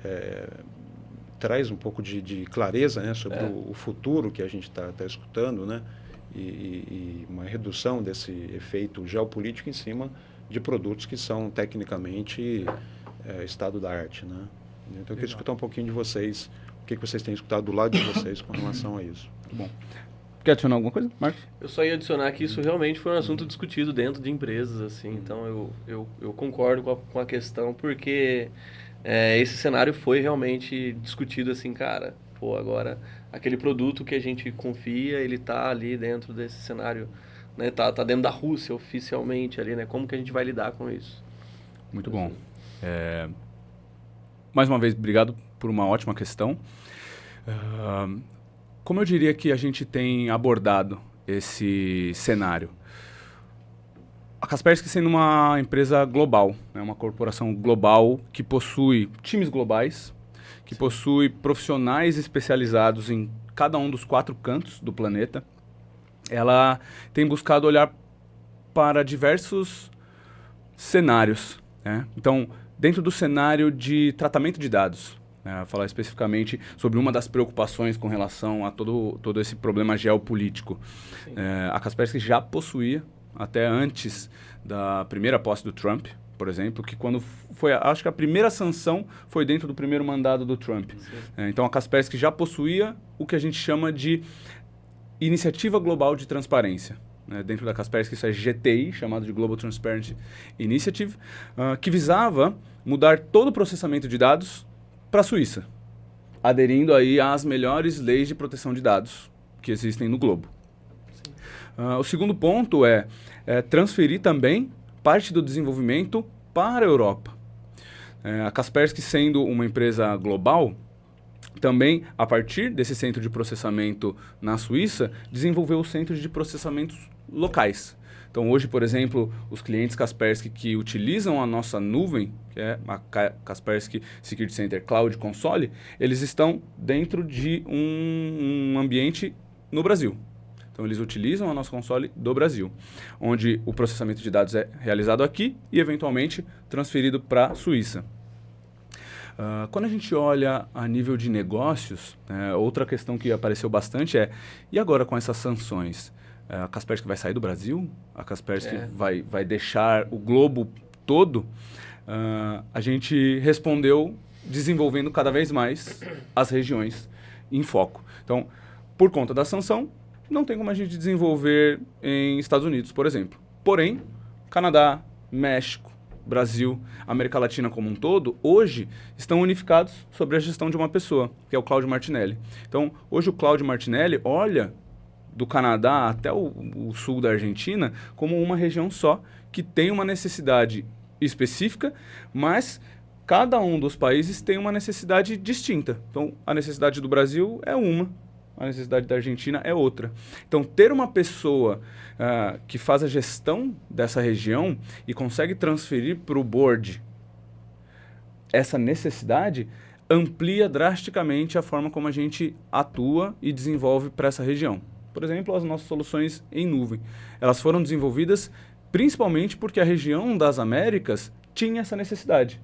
traz um pouco de clareza, né, sobre o futuro que a gente está escutando, né? E uma redução desse efeito geopolítico em cima de produtos que são tecnicamente estado da arte, né? Então eu queria escutar um pouquinho de vocês, o que vocês têm escutado do lado de vocês com relação a isso. Muito bom. Quer adicionar alguma coisa, Marcos? Eu só ia adicionar que isso realmente foi um assunto discutido dentro de empresas, assim, então eu concordo com a questão, porque esse cenário foi realmente discutido, assim, cara, pô, agora aquele produto que a gente confia, ele tá ali dentro desse cenário, né, tá dentro da Rússia oficialmente ali, né, como que a gente vai lidar com isso? Muito bom. Mais uma vez, obrigado por uma ótima questão. Como eu diria que a gente tem abordado esse cenário? A Kaspersky sendo uma empresa global, né, uma corporação global que possui times globais, que possui profissionais especializados em cada um dos 4 cantos do planeta, ela tem buscado olhar para diversos cenários, né? Então, dentro do cenário de tratamento de dados, falar especificamente sobre uma das preocupações com relação a todo esse problema geopolítico. A Kaspersky já possuía, até antes da primeira posse do Trump, por exemplo, que quando foi, acho que a primeira sanção foi dentro do primeiro mandado do Trump. Então a Kaspersky já possuía o que a gente chama de Iniciativa Global de Transparência. Dentro da Kaspersky isso é GTI, chamado de Global Transparency Initiative, que visava mudar todo o processamento de dados para a Suíça, aderindo aí às melhores leis de proteção de dados que existem no globo. O segundo ponto é transferir também parte do desenvolvimento para a Europa. A Kaspersky, sendo uma empresa global, também, a partir desse centro de processamento na Suíça, desenvolveu os centros de processamentos locais. Então, hoje, por exemplo, os clientes Kaspersky que utilizam a nossa nuvem, que é a Kaspersky Security Center Cloud Console, eles estão dentro de um ambiente no Brasil. Então, eles utilizam a nossa console do Brasil, onde o processamento de dados é realizado aqui e, eventualmente, transferido para a Suíça. Quando a gente olha a nível de negócios, outra questão que apareceu bastante e agora com essas sanções? A Kaspersky vai sair do Brasil? A Kaspersky vai deixar o globo todo? A gente respondeu desenvolvendo cada vez mais as regiões em foco. Então, por conta da sanção, não tem como a gente desenvolver em Estados Unidos, por exemplo. Porém, Canadá, México, Brasil, América Latina como um todo, hoje estão unificados sobre a gestão de uma pessoa, que é o Claudio Martinelli. Então, hoje o Claudio Martinelli olha do Canadá até o sul da Argentina como uma região só, que tem uma necessidade específica, mas cada um dos países tem uma necessidade distinta. Então, a necessidade do Brasil é uma, a necessidade da Argentina é outra. Então, ter uma pessoa que faz a gestão dessa região e consegue transferir para o board essa necessidade, amplia drasticamente a forma como a gente atua e desenvolve para essa região. Por exemplo, as nossas soluções em nuvem. Elas foram desenvolvidas principalmente porque a região das Américas tinha essa necessidade,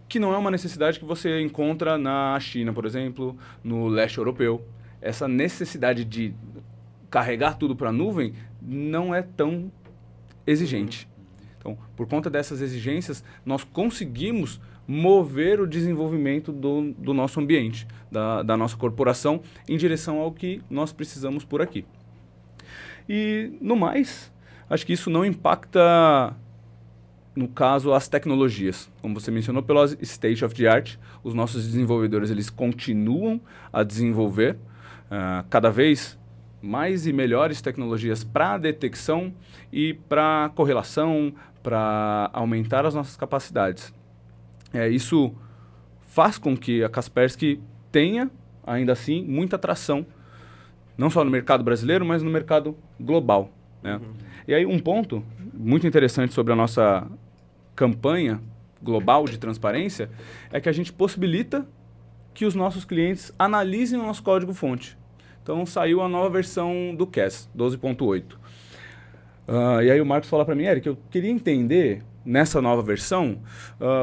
que não é uma necessidade que você encontra na China, por exemplo, no leste europeu. Essa necessidade de carregar tudo para a nuvem não é tão exigente. Então, por conta dessas exigências, nós conseguimos mover o desenvolvimento do nosso ambiente, da nossa corporação, em direção ao que nós precisamos por aqui. E, no mais, acho que isso não impacta no caso, as tecnologias. Como você mencionou, pelo State of the Art, os nossos desenvolvedores eles continuam a desenvolver cada vez mais e melhores tecnologias para detecção e para correlação, para aumentar as nossas capacidades. Isso faz com que a Kaspersky tenha, ainda assim, muita atração, não só no mercado brasileiro, mas no mercado global, né? E aí um ponto muito interessante sobre a nossa campanha global de transparência é que a gente possibilita que os nossos clientes analisem o nosso código-fonte. Então saiu a nova versão do CAS, 12.8. E aí o Marcos fala para mim, Eric, eu queria entender nessa nova versão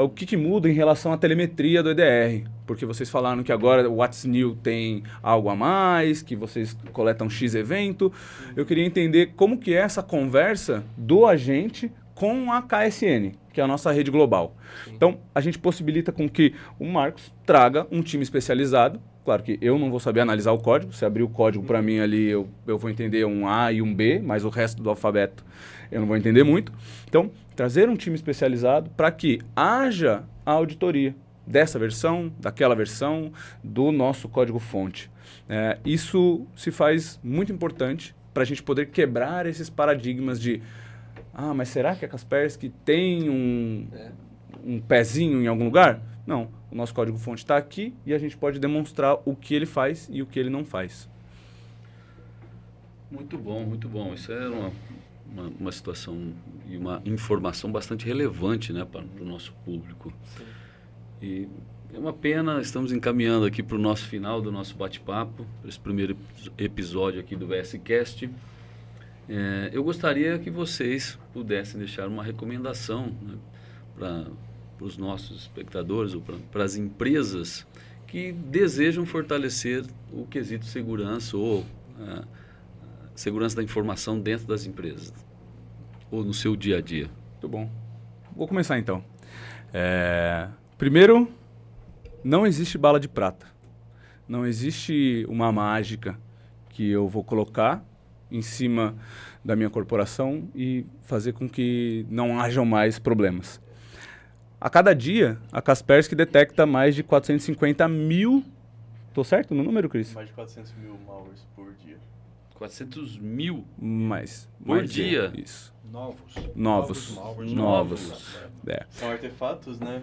o que muda em relação à telemetria do EDR. Porque vocês falaram que agora o What's New tem algo a mais, que vocês coletam X evento. Eu queria entender como que é essa conversa do agente com a KSN, que é a nossa rede global. Então, a gente possibilita com que o Marcos traga um time especializado. Claro que eu não vou saber analisar o código. Se abrir o código para mim ali, eu vou entender um A e um B, mas o resto do alfabeto eu não vou entender muito. Então, trazer um time especializado para que haja a auditoria dessa versão, daquela versão, do nosso código-fonte. Isso se faz muito importante para a gente poder quebrar esses paradigmas de mas será que a Kaspersky tem um pezinho em algum lugar? Não, o nosso código-fonte está aqui e a gente pode demonstrar o que ele faz e o que ele não faz. Muito bom, muito bom. Isso é uma situação e uma informação bastante relevante, né, para o nosso público. Sim. E é uma pena, estamos encaminhando aqui para o nosso final do nosso bate-papo, para esse primeiro episódio aqui do VScast. Eu gostaria que vocês pudessem deixar uma recomendação, né, para os nossos espectadores ou para as empresas que desejam fortalecer o quesito segurança ou segurança da informação dentro das empresas ou no seu dia a dia. Muito bom. Vou começar então. Primeiro, não existe bala de prata. Não existe uma mágica que eu vou colocar em cima da minha corporação e fazer com que não hajam mais problemas. A cada dia, a Kaspersky detecta mais de 450 mil... Estou certo no número, Cris? Mais de 400 mil malwares por dia. 400 mil Mais. por dia? Isso. Novos. São artefatos, né?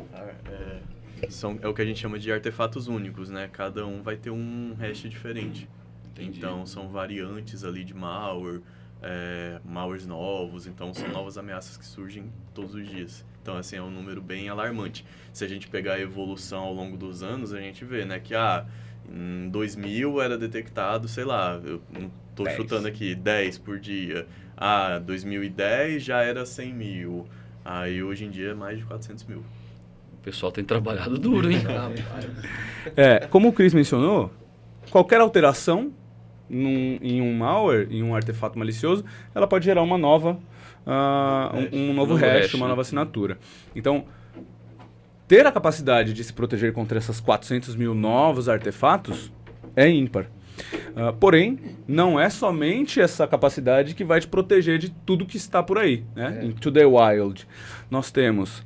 É o que a gente chama de artefatos únicos, né? Cada um vai ter um hash diferente. Entendi. Então, são variantes ali de malware, malwares novos. Então, são novas ameaças que surgem todos os dias. Então, assim, é um número bem alarmante. Se a gente pegar a evolução ao longo dos anos, a gente vê, né, que em 2000 era detectado, sei lá, eu não estou chutando aqui, 10 por dia. 2010 já era 100 mil. Aí, hoje em dia, é mais de 400 mil. O pessoal tem trabalhado duro, hein? Como o Cris mencionou, qualquer alteração em um malware, em um artefato malicioso, ela pode gerar uma nova... um novo hash, uma nova assinatura. Então, ter a capacidade de se proteger contra essas 400 mil novos artefatos é ímpar. Porém, não é somente essa capacidade que vai te proteger de tudo que está por aí, né? Into the wild. Nós temos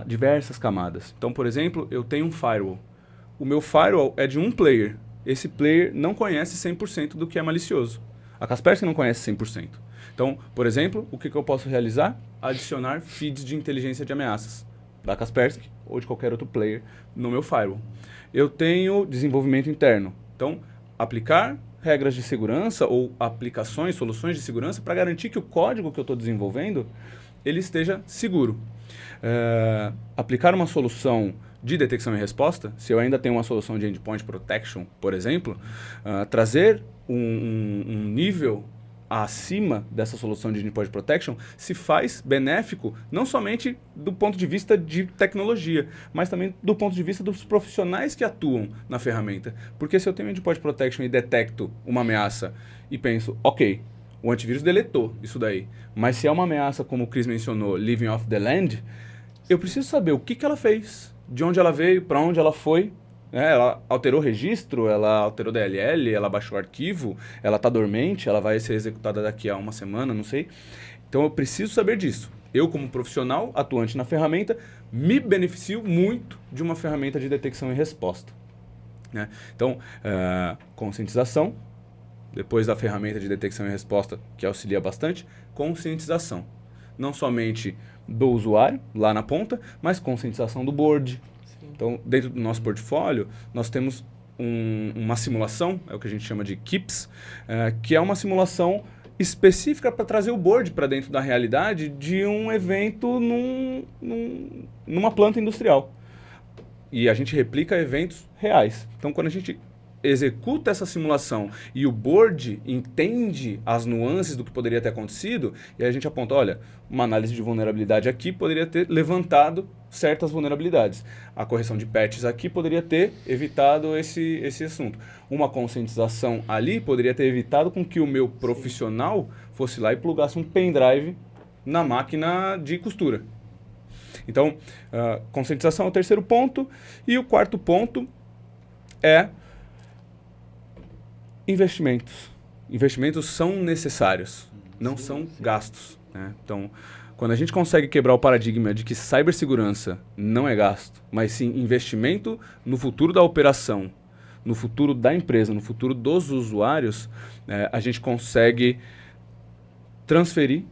diversas camadas. Então, por exemplo, eu tenho um firewall. O meu firewall é de um player. Esse player não conhece 100% do que é malicioso. A Kaspersky não conhece 100%. Então, por exemplo, o que eu posso realizar? Adicionar feeds de inteligência de ameaças da Kaspersky ou de qualquer outro player no meu firewall. Eu tenho desenvolvimento interno. Então, aplicar regras de segurança ou aplicações, soluções de segurança para garantir que o código que eu estou desenvolvendo ele esteja seguro. Aplicar uma solução de detecção e resposta, se eu ainda tenho uma solução de endpoint protection, por exemplo, trazer um nível acima dessa solução de endpoint protection se faz benéfico não somente do ponto de vista de tecnologia, mas também do ponto de vista dos profissionais que atuam na ferramenta. Porque se eu tenho endpoint protection e detecto uma ameaça e penso, ok, o antivírus deletou isso daí, mas se é uma ameaça, como o Chris mencionou, living off the land, eu preciso saber o que ela fez, de onde ela veio, para onde ela foi. Ela alterou o registro, ela alterou DLL, ela baixou o arquivo, ela está dormente, ela vai ser executada daqui a uma semana, não sei. Então eu preciso saber disso. eu como profissional atuante na ferramenta, me beneficio muito de uma ferramenta de detecção e resposta. Né? Então, conscientização, depois da ferramenta de detecção e resposta, que auxilia bastante, conscientização. Não somente do usuário, lá na ponta, mas conscientização do board. Sim. Então, dentro do nosso portfólio, nós temos uma simulação, é o que a gente chama de KIPS, que é uma simulação específica para trazer o board para dentro da realidade de um evento numa planta industrial. E a gente replica eventos reais. Então, quando a gente executa essa simulação e o board entende as nuances do que poderia ter acontecido, e aí a gente aponta, olha, uma análise de vulnerabilidade aqui poderia ter levantado certas vulnerabilidades. A correção de patches aqui poderia ter evitado esse assunto. Uma conscientização ali poderia ter evitado com que o meu profissional fosse lá e plugasse um pendrive na máquina de costura. Então, conscientização é o terceiro ponto. E o quarto ponto é investimentos. Investimentos são necessários, não são gastos. Né? Então, quando a gente consegue quebrar o paradigma de que cibersegurança não é gasto, mas sim investimento no futuro da operação, no futuro da empresa, no futuro dos usuários, a gente consegue transferir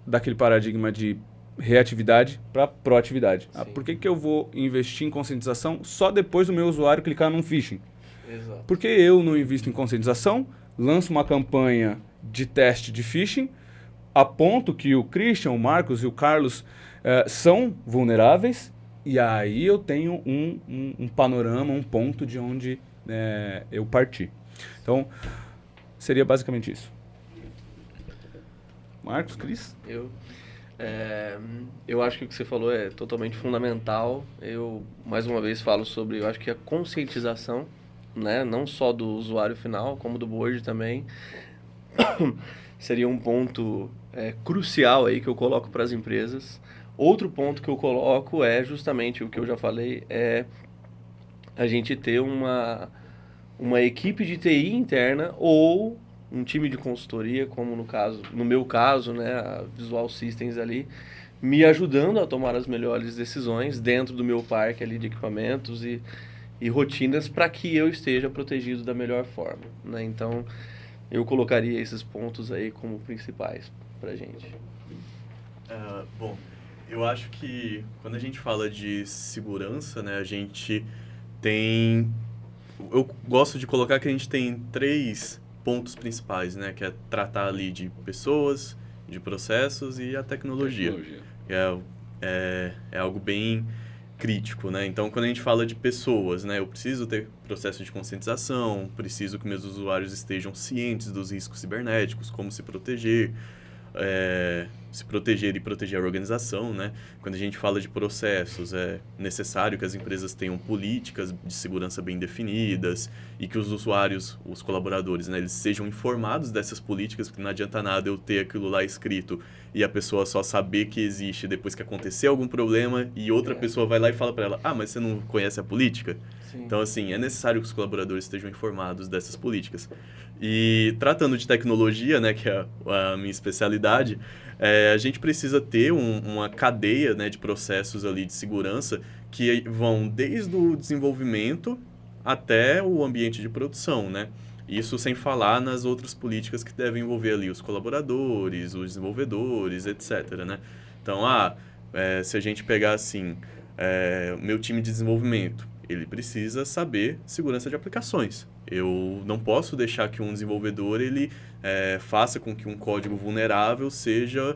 daquele paradigma de reatividade para proatividade. Por que eu vou investir em conscientização só depois do meu usuário clicar num phishing? Exato. Porque eu não invisto em conscientização, lanço uma campanha de teste de phishing, aponto que o Christian, o Marcos e o Carlos são vulneráveis, e aí eu tenho um panorama, um ponto de onde eu parti. Então, seria basicamente isso. Marcos, Cris? Eu acho que o que você falou é totalmente fundamental. Eu, mais uma vez, falo sobre, eu acho que a conscientização, né, não só do usuário final, como do board também, seria um ponto crucial aí que eu coloco para as empresas. Outro ponto que eu coloco é justamente o que eu já falei, é a gente ter uma equipe de TI interna ou um time de consultoria, como no meu caso, né, a Visual Systems ali, me ajudando a tomar as melhores decisões dentro do meu parque ali de equipamentos e rotinas para que eu esteja protegido da melhor forma. Né? Então, eu colocaria esses pontos aí como principais para a gente. Bom, eu acho que quando a gente fala de segurança, né, a gente tem... Eu gosto de colocar que a gente tem 3 pontos principais, né, que é tratar ali de pessoas, de processos e a tecnologia. É algo bem crítico, né? Então, quando a gente fala de pessoas, né, eu preciso ter processo de conscientização, preciso que meus usuários estejam cientes dos riscos cibernéticos, como se proteger e proteger a organização, né? Quando a gente fala de processos, é necessário que as empresas tenham políticas de segurança bem definidas e que os usuários, os colaboradores, né, eles sejam informados dessas políticas, porque não adianta nada eu ter aquilo lá escrito e a pessoa só saber que existe depois que acontecer algum problema e outra pessoa vai lá e fala para ela, mas você não conhece a política? Sim. Então, assim, é necessário que os colaboradores estejam informados dessas políticas. E tratando de tecnologia, né, que é a minha especialidade, a gente precisa ter uma cadeia, né, de processos ali de segurança que vão desde o desenvolvimento até o ambiente de produção, né? Isso sem falar nas outras políticas que devem envolver ali os colaboradores, os desenvolvedores, etc, né? Então, se a gente pegar assim, o meu time de desenvolvimento, ele precisa saber segurança de aplicações. Eu não posso deixar que um desenvolvedor ele faça com que um código vulnerável seja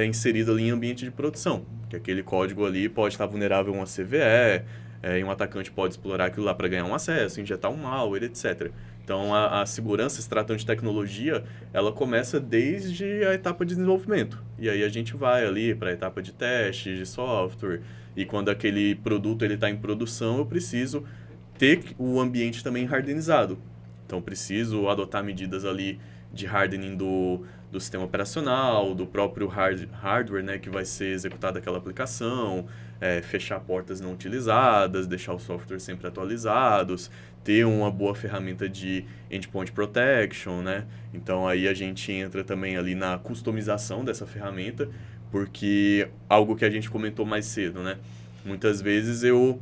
inserido ali em ambiente de produção. Que aquele código ali pode estar vulnerável a uma CVE, e um atacante pode explorar aquilo lá para ganhar um acesso, injetar um malware, etc. Então, a segurança, se tratando de tecnologia, ela começa desde a etapa de desenvolvimento. E aí a gente vai ali para a etapa de teste, de software. E quando aquele produto está em produção, eu preciso ter o ambiente também hardenizado. Então, preciso adotar medidas ali de hardening do sistema operacional, do próprio hardware, né, que vai ser executada aquela aplicação, fechar portas não utilizadas, deixar os softwares sempre atualizados, ter uma boa ferramenta de endpoint protection, né? Então, aí a gente entra também ali na customização dessa ferramenta, Porque algo que a gente comentou mais cedo, né? Muitas vezes eu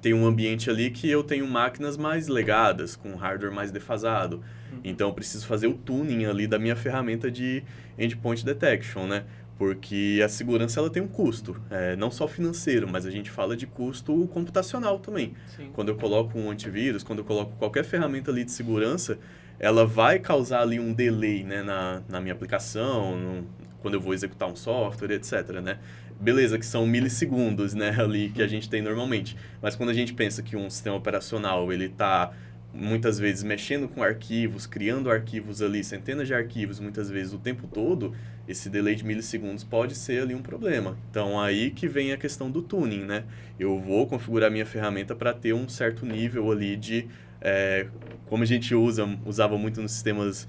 tenho um ambiente ali que eu tenho máquinas mais legadas, com hardware mais defasado. Então, eu preciso fazer o tuning ali da minha ferramenta de Endpoint Detection, né? Porque a segurança ela tem um custo, não só financeiro, mas a gente fala de custo computacional também. Sim. Quando eu coloco um antivírus, quando eu coloco qualquer ferramenta ali de segurança, ela vai causar ali um delay, né, na minha aplicação, quando eu vou executar um software, etc, né? Beleza, que são milissegundos, né, ali que a gente tem normalmente. Mas quando a gente pensa que um sistema operacional, ele está muitas vezes mexendo com arquivos, criando arquivos ali, centenas de arquivos, muitas vezes o tempo todo, esse delay de milissegundos pode ser ali um problema. Então, aí que vem a questão do tuning, né? Eu vou configurar minha ferramenta para ter um certo nível ali de, como a gente usava muito nos sistemas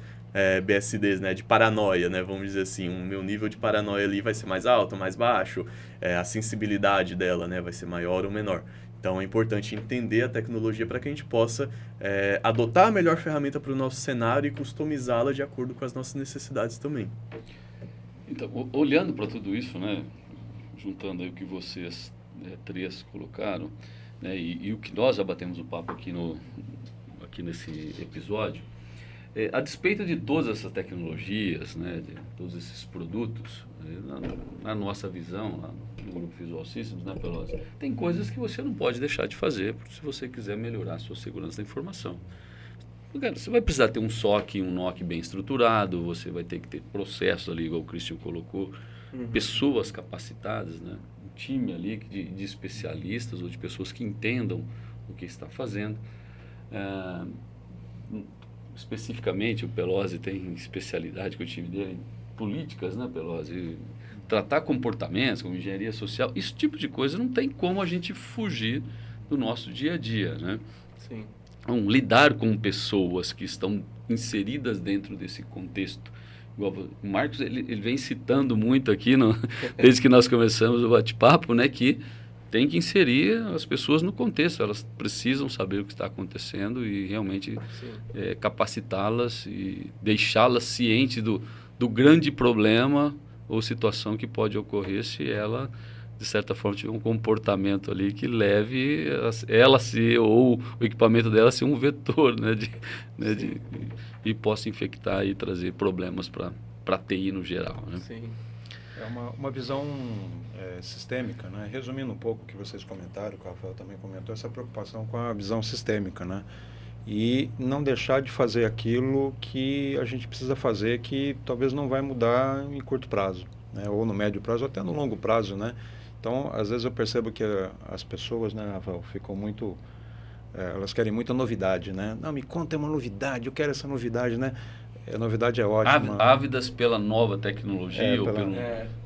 BSDs, né? De paranoia, né? Vamos dizer assim, o meu nível de paranoia ali vai ser mais alto, mais baixo, a sensibilidade dela, né? Vai ser maior ou menor. Então, é importante entender a tecnologia para que a gente possa adotar a melhor ferramenta para o nosso cenário e customizá-la de acordo com as nossas necessidades também. Então, olhando para tudo isso, né, juntando aí o que vocês três colocaram, né, e o que nós já batemos o papo aqui nesse episódio, a despeito de todas essas tecnologias, né, de todos esses produtos, na nossa visão, lá no Grupo Visual Systems, né, Pelosi, tem coisas que você não pode deixar de fazer se você quiser melhorar a sua segurança da informação. Você vai precisar ter um SOC, um NOC bem estruturado, você vai ter que ter processos ali, igual o Christian colocou, pessoas capacitadas, né, um time ali de especialistas ou de pessoas que entendam o que está fazendo. Especificamente, o Pelosi tem especialidade com o time dele em políticas, né, Pelosi? Tratar comportamentos, como engenharia social, esse tipo de coisa não tem como a gente fugir do nosso dia a dia, né? Sim. Então, lidar com pessoas que estão inseridas dentro desse contexto. Igual o Marcos, ele vem citando muito aqui, desde que nós começamos o bate-papo, né, que tem que inserir as pessoas no contexto, elas precisam saber o que está acontecendo e realmente capacitá-las e deixá-las cientes do grande problema ou situação que pode ocorrer se ela, de certa forma, tiver um comportamento ali que leve ela ou o equipamento dela a ser um vetor, né, e possa infectar e trazer problemas para a TI no geral, né? Sim. É uma visão sistêmica, né? Resumindo um pouco o que vocês comentaram, o Rafael também comentou, essa preocupação com a visão sistêmica, né? E não deixar de fazer aquilo que a gente precisa fazer, que talvez não vai mudar em curto prazo, né? Ou no médio prazo, ou até no longo prazo, né? Então, às vezes eu percebo que as pessoas, né, Rafael, ficam muito... elas querem muita novidade, né? Não, me conta uma novidade, eu quero essa novidade, né? A novidade é ótima. Ávidas pela nova tecnologia ou pelo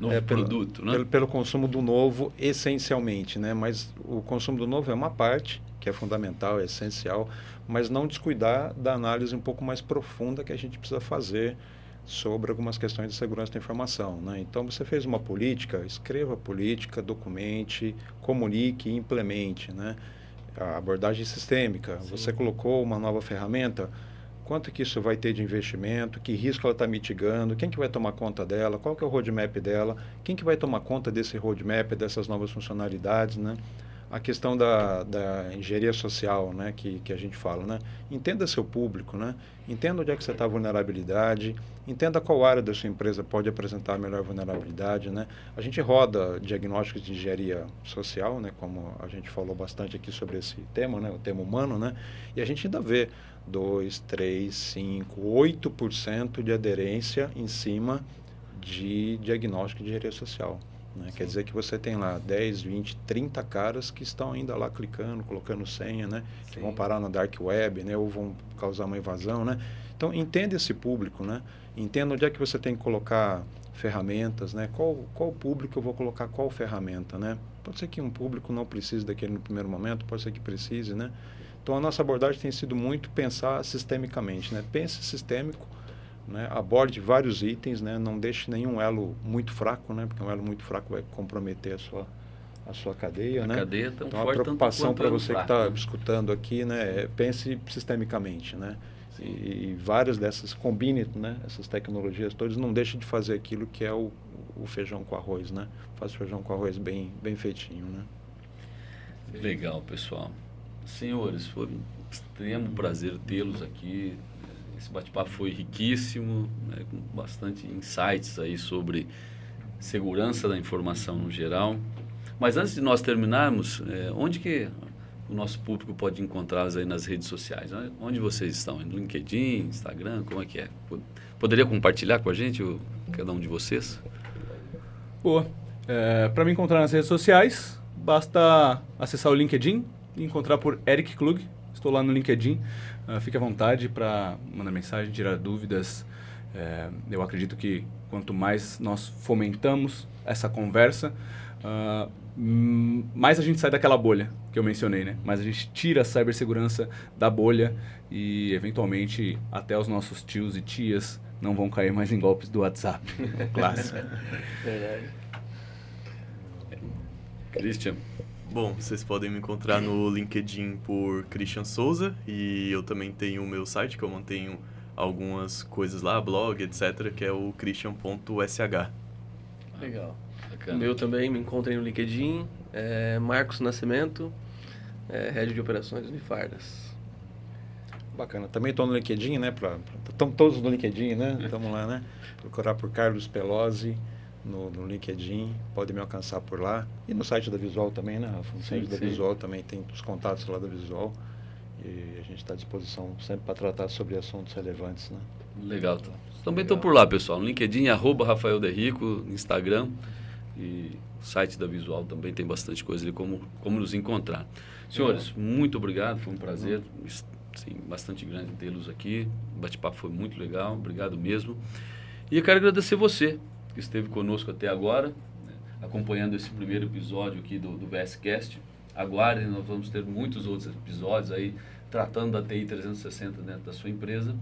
novo produto, né? Pelo consumo do novo, essencialmente, né? Mas o consumo do novo é uma parte, que é fundamental, é essencial, mas não descuidar da análise um pouco mais profunda que a gente precisa fazer sobre algumas questões de segurança da informação, né? Então, você fez uma política, escreva a política, documente, comunique e implemente, né? A abordagem sistêmica, sim. Você colocou uma nova ferramenta, quanto que isso vai ter de investimento, que risco ela está mitigando, quem que vai tomar conta dela, qual que é o roadmap dela, quem que vai tomar conta desse roadmap, dessas novas funcionalidades, né? A questão da engenharia social, né, que a gente fala, né? Entenda seu público, né? Entenda onde é que você está a vulnerabilidade, entenda qual área da sua empresa pode apresentar a melhor vulnerabilidade, né? A gente roda diagnósticos de engenharia social, né, como a gente falou bastante aqui sobre esse tema, né, o tema humano, né? E a gente ainda vê 2, 3, 5, 8% de aderência em cima de diagnóstico de engenharia social. Né? Quer dizer que você tem lá 10, 20, 30 caras que estão ainda lá clicando, colocando senha, né? Que vão parar na dark web, né? Ou vão causar uma invasão, né? Então, entenda esse público, né? Entenda onde é que você tem que colocar ferramentas, né? Qual público eu vou colocar qual ferramenta, né? Pode ser que um público não precise daquele no primeiro momento, pode ser que precise, né? Então, a nossa abordagem tem sido muito pensar sistemicamente, né? Pense sistêmico, né? Aborde vários itens, né? Não deixe nenhum elo muito fraco, né? Porque um elo muito fraco vai comprometer a sua cadeia, né? Cadeia tão então, forte, a preocupação para você fraco, que está né? escutando aqui, né? Pense sistemicamente, né? E várias dessas, combine, né? Essas tecnologias todas, não deixe de fazer aquilo que é o o feijão com arroz, né? Faço feijão com arroz bem feitinho, né? Legal, pessoal. Senhores, foi um extremo prazer tê-los aqui. Esse bate-papo foi riquíssimo, né, com bastante insights aí sobre segurança da informação no geral. Mas antes de nós terminarmos, onde que o nosso público pode encontrá-los aí nas redes sociais? Onde vocês estão? No LinkedIn, Instagram, como é que é? Poderia compartilhar com a gente, cada um de vocês? Boa. Para me encontrar nas redes sociais, basta acessar o LinkedIn e encontrar por Eric Klug. Estou lá no LinkedIn. Fique à vontade para mandar mensagem, tirar dúvidas. Eu acredito que quanto mais nós fomentamos essa conversa, mais a gente sai daquela bolha que eu mencionei, né? Mais a gente tira a cibersegurança da bolha e, eventualmente, até os nossos tios e tias não vão cair mais em golpes do WhatsApp. Clássico. Verdade. Christian? Bom, vocês podem me encontrar no LinkedIn por Christian Souza e eu também tenho o meu site que eu mantenho algumas coisas lá, blog, etc, que é o christian.sh. Legal. O Bacana. meu também, me encontrem no LinkedIn, Marcos Nascimento, Head de Operações Unifardas. Bacana. Também estou no LinkedIn, né? Estamos todos no LinkedIn, né? Estamos lá, né? Procurar por Carlos Pelosi no LinkedIn, pode me alcançar por lá. E no site da Visual também, né? No site da Visual também tem os contatos lá da Visual. E a gente está à disposição sempre para tratar sobre assuntos relevantes, né? Legal. Também estou por lá, pessoal. No LinkedIn, @Rafael Derrico, no Instagram. E o site da Visual também tem bastante coisa ali, como nos encontrar. Senhores, muito obrigado. Foi um prazer. Sim, bastante grande tê-los aqui. O bate-papo foi muito legal. Obrigado mesmo. E eu quero agradecer você que esteve conosco até agora, né, acompanhando esse primeiro episódio aqui do VSCast. Aguardem, nós vamos ter muitos outros episódios aí tratando da TI 360 dentro da sua empresa.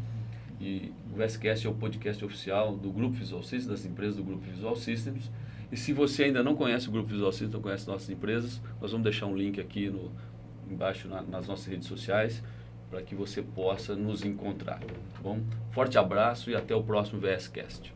E o VSCast é o podcast oficial do Grupo Visual Systems, das empresas do Grupo Visual Systems. E se você ainda não conhece o Grupo Visual Systems, não conhece nossas empresas, nós vamos deixar um link aqui embaixo nas nossas redes sociais para que você possa nos encontrar. Tá bom? Forte abraço e até o próximo VSCast.